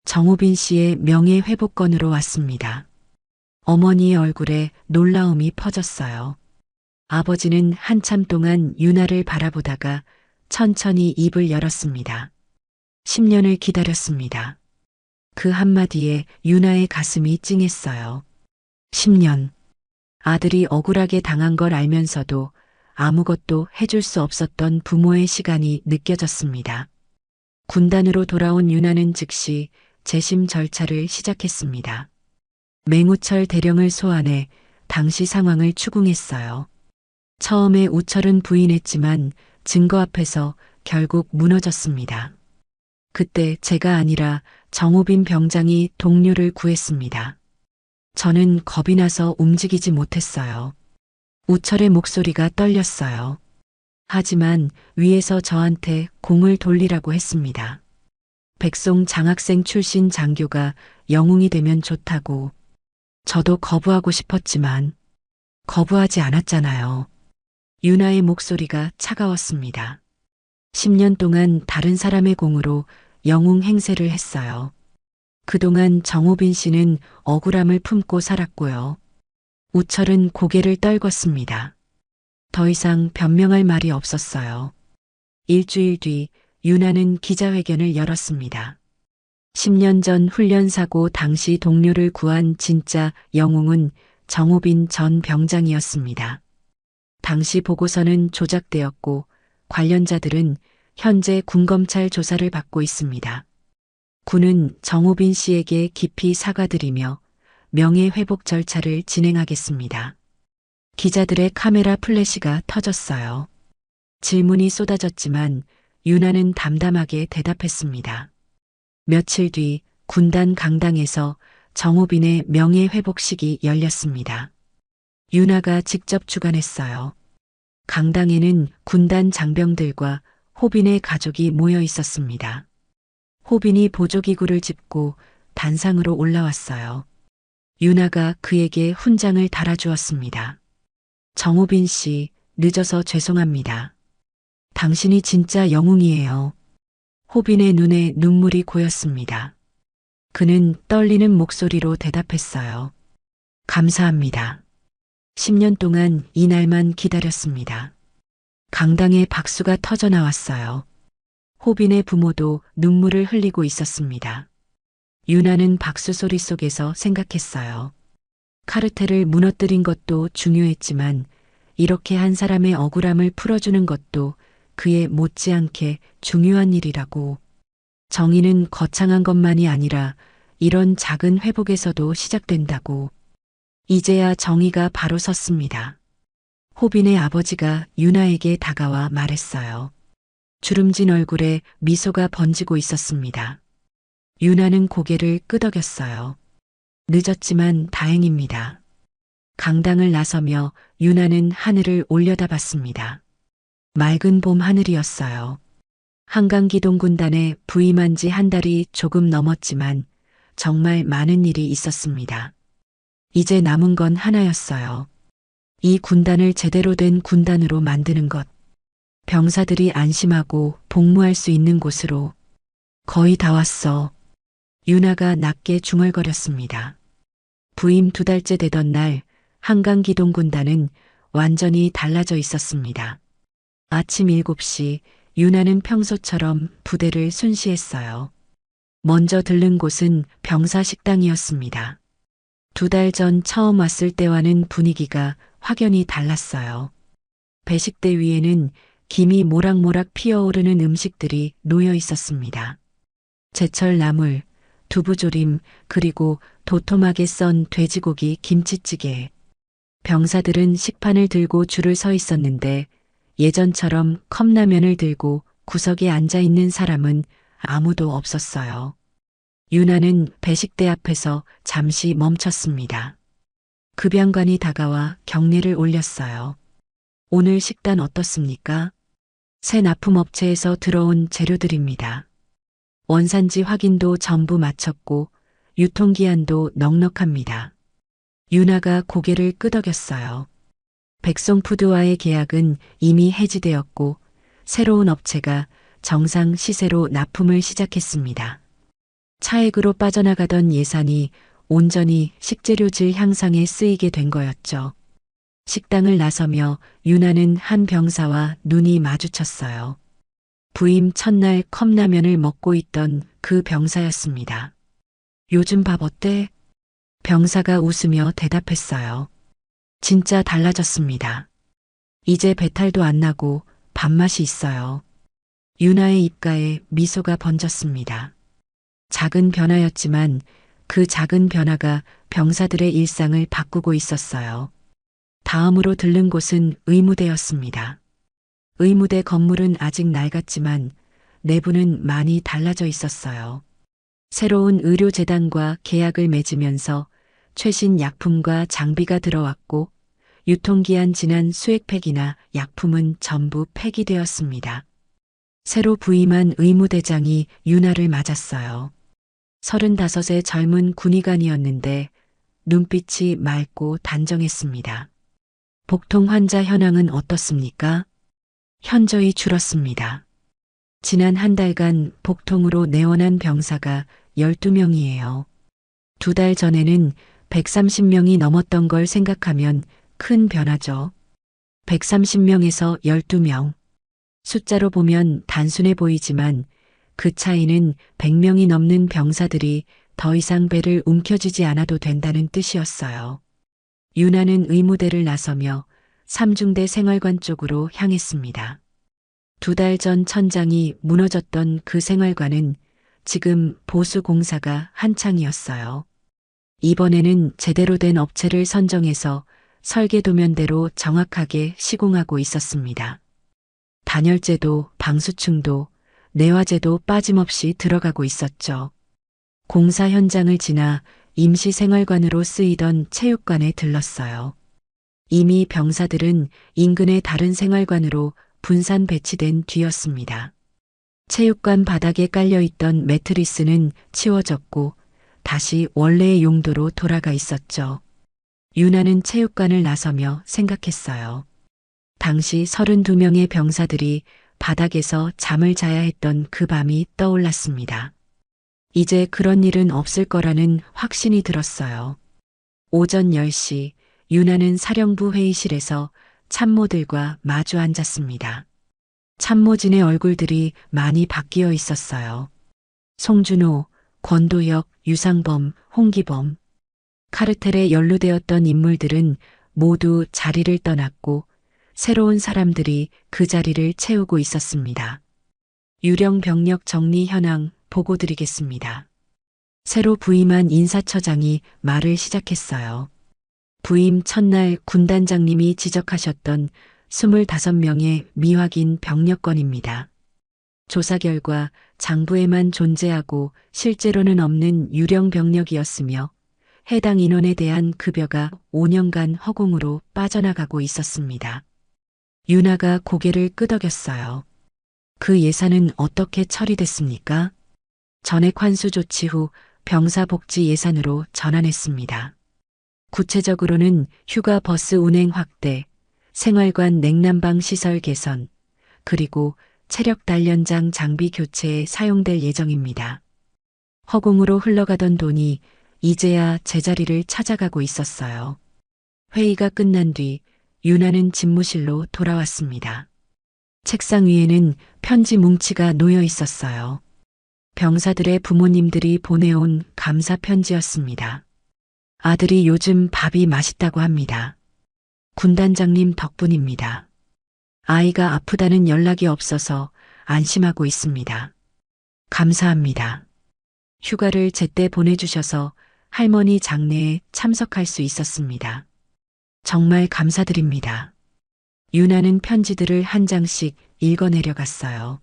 정우빈 씨의 명예회복건으로 왔습니다. 어머니의 얼굴에 놀라움이 퍼졌어요. 아버지는 한참 동안 윤아를 바라보다가 천천히 입을 열었습니다. 10년을 기다렸습니다. 그 한마디에 윤아의 가슴이 찡했어요. 10년. 아들이 억울하게 당한 걸 알면서도 아무것도 해줄 수 없었던 부모의 시간이 느껴졌습니다. 군단으로 돌아온 윤아는 즉시 재심 절차를 시작했습니다. 맹우철 대령을 소환해 당시 상황을 추궁했어요. 처음에 우철은 부인했지만 증거 앞에서 결국 무너졌습니다. 그때 제가 아니라 정우빈 병장이 동료를 구했습니다. 저는 겁이 나서 움직이지 못했어요. 우철의 목소리가 떨렸어요. 하지만 위에서 저한테 공을 돌리라고 했습니다. 백송 장학생 출신 장교가 영웅이 되면 좋다고. 저도 거부하고 싶었지만 거부하지 않았잖아요. 윤아의 목소리가 차가웠습니다. 10년 동안 다른 사람의 공으로 영웅 행세를 했어요. 그동안 정우빈 씨는 억울함을 품고 살았고요. 우철은 고개를 떨궜습니다. 더 이상 변명할 말이 없었어요. 일주일 뒤 윤아는 기자회견을 열었습니다. 10년 전 훈련사고 당시 동료를 구한 진짜 영웅은 정우빈 전 병장이었습니다. 당시 보고서는 조작되었고 관련자들은 현재 군검찰 조사를 받고 있습니다. 군은 정우빈 씨에게 깊이 사과드리며 명예회복 절차를 진행하겠습니다. 기자들의 카메라 플래시가 터졌어요. 질문이 쏟아졌지만 윤아는 담담하게 대답했습니다. 며칠 뒤 군단 강당에서 정우빈의 명예회복식이 열렸습니다. 윤아가 직접 주관했어요. 강당에는 군단 장병들과 호빈의 가족이 모여 있었습니다. 호빈이 보조기구를 짚고 단상으로 올라왔어요. 윤아가 그에게 훈장을 달아주었습니다. 정우빈 씨, 늦어서 죄송합니다. 당신이 진짜 영웅이에요. 호빈의 눈에 눈물이 고였습니다. 그는 떨리는 목소리로 대답했어요. 감사합니다. 10년 동안 이날만 기다렸습니다. 강당에 박수가 터져 나왔어요. 호빈의 부모도 눈물을 흘리고 있었습니다. 윤아는 박수 소리 속에서 생각했어요. 카르텔을 무너뜨린 것도 중요했지만 이렇게 한 사람의 억울함을 풀어주는 것도 그에 못지않게 중요한 일이라고. 정의는 거창한 것만이 아니라 이런 작은 회복에서도 시작된다고. 이제야 정의가 바로 섰습니다. 호빈의 아버지가 윤아에게 다가와 말했어요. 주름진 얼굴에 미소가 번지고 있었습니다. 윤아는 고개를 끄덕였어요. 늦었지만 다행입니다. 강당을 나서며 윤아는 하늘을 올려다봤습니다. 맑은 봄 하늘이었어요. 한강기동군단에 부임한 지 한 달이 조금 넘었지만 정말 많은 일이 있었습니다. 이제 남은 건 하나였어요. 이 군단을 제대로 된 군단으로 만드는 것. 병사들이 안심하고 복무할 수 있는 곳으로. 거의 다 왔어. 유나가 낮게 중얼거렸습니다. 부임 2달째 되던 날 한강기동군단은 완전히 달라져 있었습니다. 아침 7시 유나는 평소처럼 부대를 순시했어요. 먼저 들른 곳은 병사 식당이었습니다. 2달 전 처음 왔을 때와는 분위기가 확연히 달랐어요. 배식대 위에는 김이 모락모락 피어오르는 음식들이 놓여 있었습니다. 제철 나물, 두부조림, 그리고 도톰하게 썬 돼지고기 김치찌개. 병사들은 식판을 들고 줄을 서 있었는데 예전처럼 컵라면을 들고 구석에 앉아 있는 사람은 아무도 없었어요. 유나는 배식대 앞에서 잠시 멈췄습니다. 급양관이 다가와 경례를 올렸어요. 오늘 식단 어떻습니까? 새 납품업체에서 들어온 재료들입니다. 원산지 확인도 전부 마쳤고 유통기한도 넉넉합니다. 유나가 고개를 끄덕였어요. 백송푸드와의 계약은 이미 해지되었고 새로운 업체가 정상 시세로 납품을 시작했습니다. 차액으로 빠져나가던 예산이 온전히 식재료질 향상에 쓰이게 된 거였죠. 식당을 나서며 유나는 한 병사와 눈이 마주쳤어요. 부임 첫날 컵라면을 먹고 있던 그 병사였습니다. 요즘 밥 어때? 병사가 웃으며 대답했어요. 진짜 달라졌습니다. 이제 배탈도 안 나고 밥맛이 있어요. 유나의 입가에 미소가 번졌습니다. 작은 변화였지만 그 작은 변화가 병사들의 일상을 바꾸고 있었어요. 다음으로 들른 곳은 의무대였습니다. 의무대 건물은 아직 낡았지만 내부는 많이 달라져 있었어요. 새로운 의료재단과 계약을 맺으면서 최신 약품과 장비가 들어왔고 유통기한 지난 수액팩이나 약품은 전부 폐기되었습니다. 새로 부임한 의무대장이 유나를 맞았어요. 35의 젊은 군의관이었는데 눈빛이 맑고 단정했습니다. 복통 환자 현황은 어떻습니까? 현저히 줄었습니다. 지난 한 달간 복통으로 내원한 병사가 12명이에요. 2달 전에는 130명이 넘었던 걸 생각하면 큰 변화죠. 130명에서 12명. 숫자로 보면 단순해 보이지만 그 차이는 100명이 넘는 병사들이 더 이상 배를 움켜쥐지 않아도 된다는 뜻이었어요. 유나는 의무대를 나서며 삼중대 생활관 쪽으로 향했습니다. 2달 전 천장이 무너졌던 그 생활관은 지금 보수 공사가 한창이었어요. 이번에는 제대로 된 업체를 선정해서 설계 도면대로 정확하게 시공하고 있었습니다. 단열재도 방수층도 내화재도 빠짐없이 들어가고 있었죠. 공사 현장을 지나 임시 생활관으로 쓰이던 체육관에 들렀어요. 이미 병사들은 인근의 다른 생활관으로 분산 배치된 뒤였습니다. 체육관 바닥에 깔려있던 매트리스는 치워졌고 다시 원래의 용도로 돌아가 있었죠. 유나는 체육관을 나서며 생각했어요. 당시 32명의 병사들이 바닥에서 잠을 자야 했던 그 밤이 떠올랐습니다. 이제 그런 일은 없을 거라는 확신이 들었어요. 오전 10시 유나는 사령부 회의실에서 참모들과 마주 앉았습니다. 참모진의 얼굴들이 많이 바뀌어 있었어요. 송준호, 권도혁, 유상범, 홍기범. 카르텔에 연루되었던 인물들은 모두 자리를 떠났고 새로운 사람들이 그 자리를 채우고 있었습니다. 유령 병력 정리 현황 보고 드리겠습니다. 새로 부임한 인사처장이 말을 시작했어요. 부임 첫날 군단장님이 지적하셨던 25명의 미확인 병력권입니다. 조사 결과 장부에만 존재하고 실제로는 없는 유령 병력이었으며 해당 인원에 대한 급여가 5년간 허공으로 빠져나가고 있었습니다. 유나가 고개를 끄덕였어요. 그 예산은 어떻게 처리됐습니까? 전액 환수 조치 후 병사복지 예산으로 전환했습니다. 구체적으로는 휴가 버스 운행 확대, 생활관 냉난방 시설 개선, 그리고 체력 단련장 장비 교체에 사용될 예정입니다. 허공으로 흘러가던 돈이 이제야 제자리를 찾아가고 있었어요. 회의가 끝난 뒤 윤아는 집무실로 돌아왔습니다. 책상 위에는 편지 뭉치가 놓여 있었어요. 병사들의 부모님들이 보내온 감사 편지였습니다. 아들이 요즘 밥이 맛있다고 합니다. 군단장님 덕분입니다. 아이가 아프다는 연락이 없어서 안심하고 있습니다. 감사합니다. 휴가를 제때 보내주셔서 할머니 장례에 참석할 수 있었습니다. 정말 감사드립니다. 윤아는 편지들을 한 장씩 읽어내려갔어요.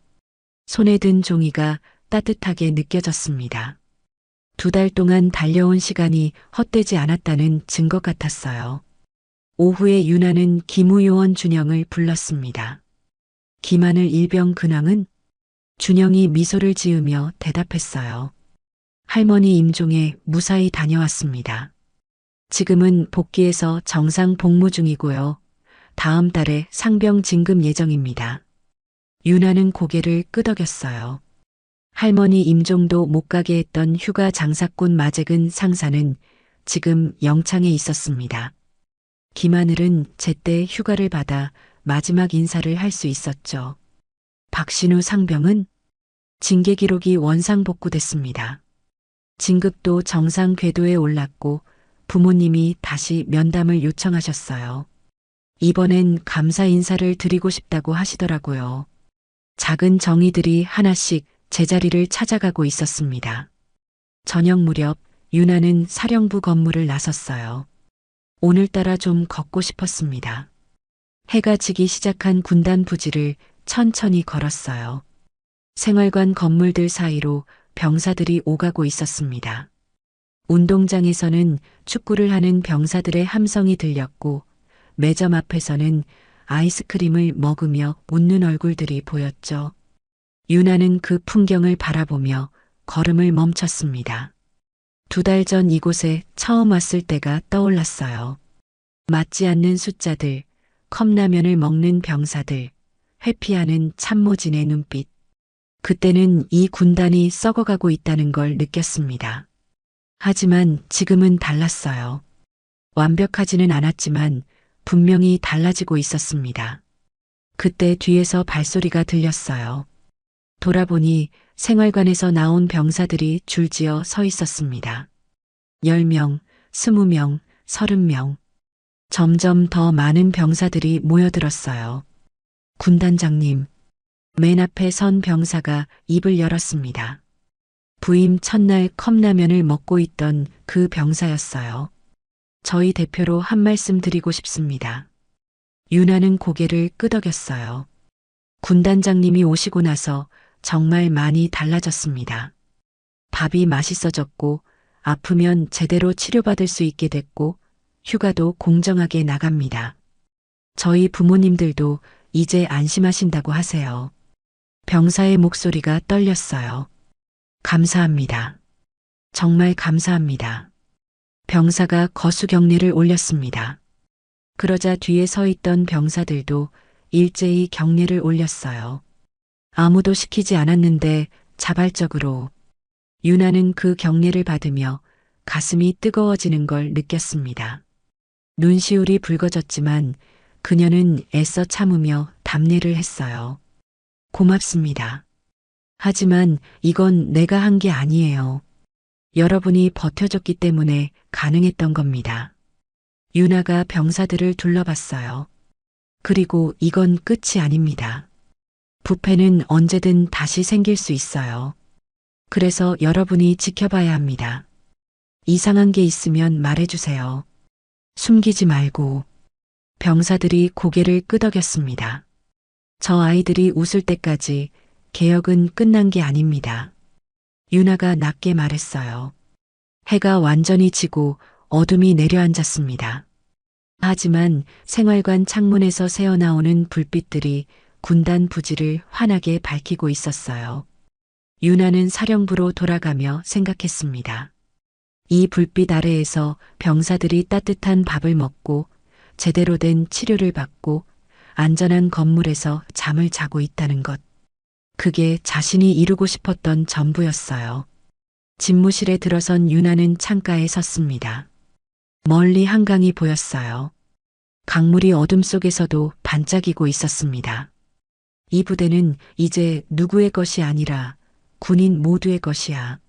손에 든 종이가 따뜻하게 느껴졌습니다. 2달 동안 달려온 시간이 헛되지 않았다는 증거 같았어요. 오후에 윤아는 기무요원 준영을 불렀습니다. 기만을 일병 근황은? 준영이 미소를 지으며 대답했어요. 할머니 임종에 무사히 다녀왔습니다. 지금은 복귀해서 정상 복무 중이고요. 다음 달에 상병 진급 예정입니다. 윤아는 고개를 끄덕였어요. 할머니 임종도 못 가게 했던 휴가 장사꾼 마재근 상사는 지금 영창에 있었습니다. 김하늘은 제때 휴가를 받아 마지막 인사를 할 수 있었죠. 박신우 상병은 징계 기록이 원상 복구됐습니다. 진급도 정상 궤도에 올랐고 부모님이 다시 면담을 요청하셨어요. 이번엔 감사 인사를 드리고 싶다고 하시더라고요. 작은 정의들이 하나씩 제자리를 찾아가고 있었습니다. 저녁 무렵 윤아는 사령부 건물을 나섰어요. 오늘따라 좀 걷고 싶었습니다. 해가 지기 시작한 군단 부지를 천천히 걸었어요. 생활관 건물들 사이로 병사들이 오가고 있었습니다. 운동장에서는 축구를 하는 병사들의 함성이 들렸고 매점 앞에서는 아이스크림을 먹으며 웃는 얼굴들이 보였죠. 윤아는 그 풍경을 바라보며 걸음을 멈췄습니다. 2달 전 이곳에 처음 왔을 때가 떠올랐어요. 맞지 않는 숫자들, 컵라면을 먹는 병사들, 회피하는 참모진의 눈빛. 그때는 이 군단이 썩어가고 있다는 걸 느꼈습니다. 하지만 지금은 달랐어요. 완벽하지는 않았지만 분명히 달라지고 있었습니다. 그때 뒤에서 발소리가 들렸어요. 돌아보니 생활관에서 나온 병사들이 줄지어 서 있었습니다. 10명, 20명, 30명. 점점 더 많은 병사들이 모여들었어요. 군단장님, 맨 앞에 선 병사가 입을 열었습니다. 부임 첫날 컵라면을 먹고 있던 그 병사였어요. 저희 대표로 한 말씀 드리고 싶습니다. 윤아는 고개를 끄덕였어요. 군단장님이 오시고 나서 정말 많이 달라졌습니다. 밥이 맛있어졌고 아프면 제대로 치료받을 수 있게 됐고 휴가도 공정하게 나갑니다. 저희 부모님들도 이제 안심하신다고 하세요. 병사의 목소리가 떨렸어요. 감사합니다. 정말 감사합니다. 병사가 거수 경례를 올렸습니다. 그러자 뒤에 서 있던 병사들도 일제히 경례를 올렸어요. 아무도 시키지 않았는데 자발적으로. 윤아는 그 경례를 받으며 가슴이 뜨거워지는 걸 느꼈습니다. 눈시울이 붉어졌지만 그녀는 애써 참으며 답례를 했어요. 고맙습니다. 하지만 이건 내가 한 게 아니에요. 여러분이 버텨줬기 때문에 가능했던 겁니다. 윤아가 병사들을 둘러봤어요. 그리고 이건 끝이 아닙니다. 부패는 언제든 다시 생길 수 있어요. 그래서 여러분이 지켜봐야 합니다. 이상한 게 있으면 말해주세요. 숨기지 말고. 병사들이 고개를 끄덕였습니다. 저 아이들이 웃을 때까지 개혁은 끝난 게 아닙니다. 윤아가 낮게 말했어요. 해가 완전히 지고 어둠이 내려앉았습니다. 하지만 생활관 창문에서 새어나오는 불빛들이 군단 부지를 환하게 밝히고 있었어요. 윤아는 사령부로 돌아가며 생각했습니다. 이 불빛 아래에서 병사들이 따뜻한 밥을 먹고 제대로 된 치료를 받고 안전한 건물에서 잠을 자고 있다는 것. 그게 자신이 이루고 싶었던 전부였어요. 집무실에 들어선 유나는 창가에 섰습니다. 멀리 한강이 보였어요. 강물이 어둠 속에서도 반짝이고 있었습니다. 이 부대는 이제 누구의 것이 아니라 군인 모두의 것이야.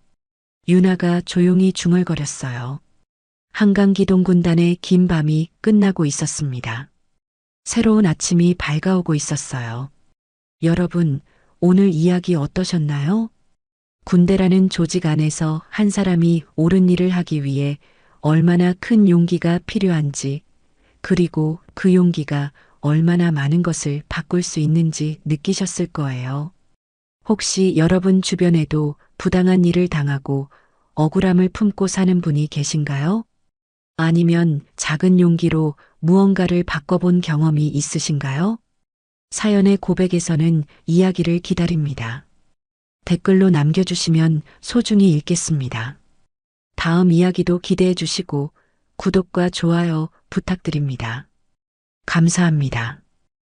유나가 조용히 중얼거렸어요. 한강기동군단의 긴 밤이 끝나고 있었습니다. 새로운 아침이 밝아오고 있었어요. 여러분, 오늘 이야기 어떠셨나요? 군대라는 조직 안에서 한 사람이 옳은 일을 하기 위해 얼마나 큰 용기가 필요한지, 그리고 그 용기가 얼마나 많은 것을 바꿀 수 있는지 느끼셨을 거예요. 혹시 여러분 주변에도 부당한 일을 당하고 억울함을 품고 사는 분이 계신가요? 아니면 작은 용기로 무언가를 바꿔본 경험이 있으신가요? 사연의 고백에서는 이야기를 기다립니다. 댓글로 남겨주시면 소중히 읽겠습니다. 다음 이야기도 기대해 주시고 구독과 좋아요 부탁드립니다. 감사합니다.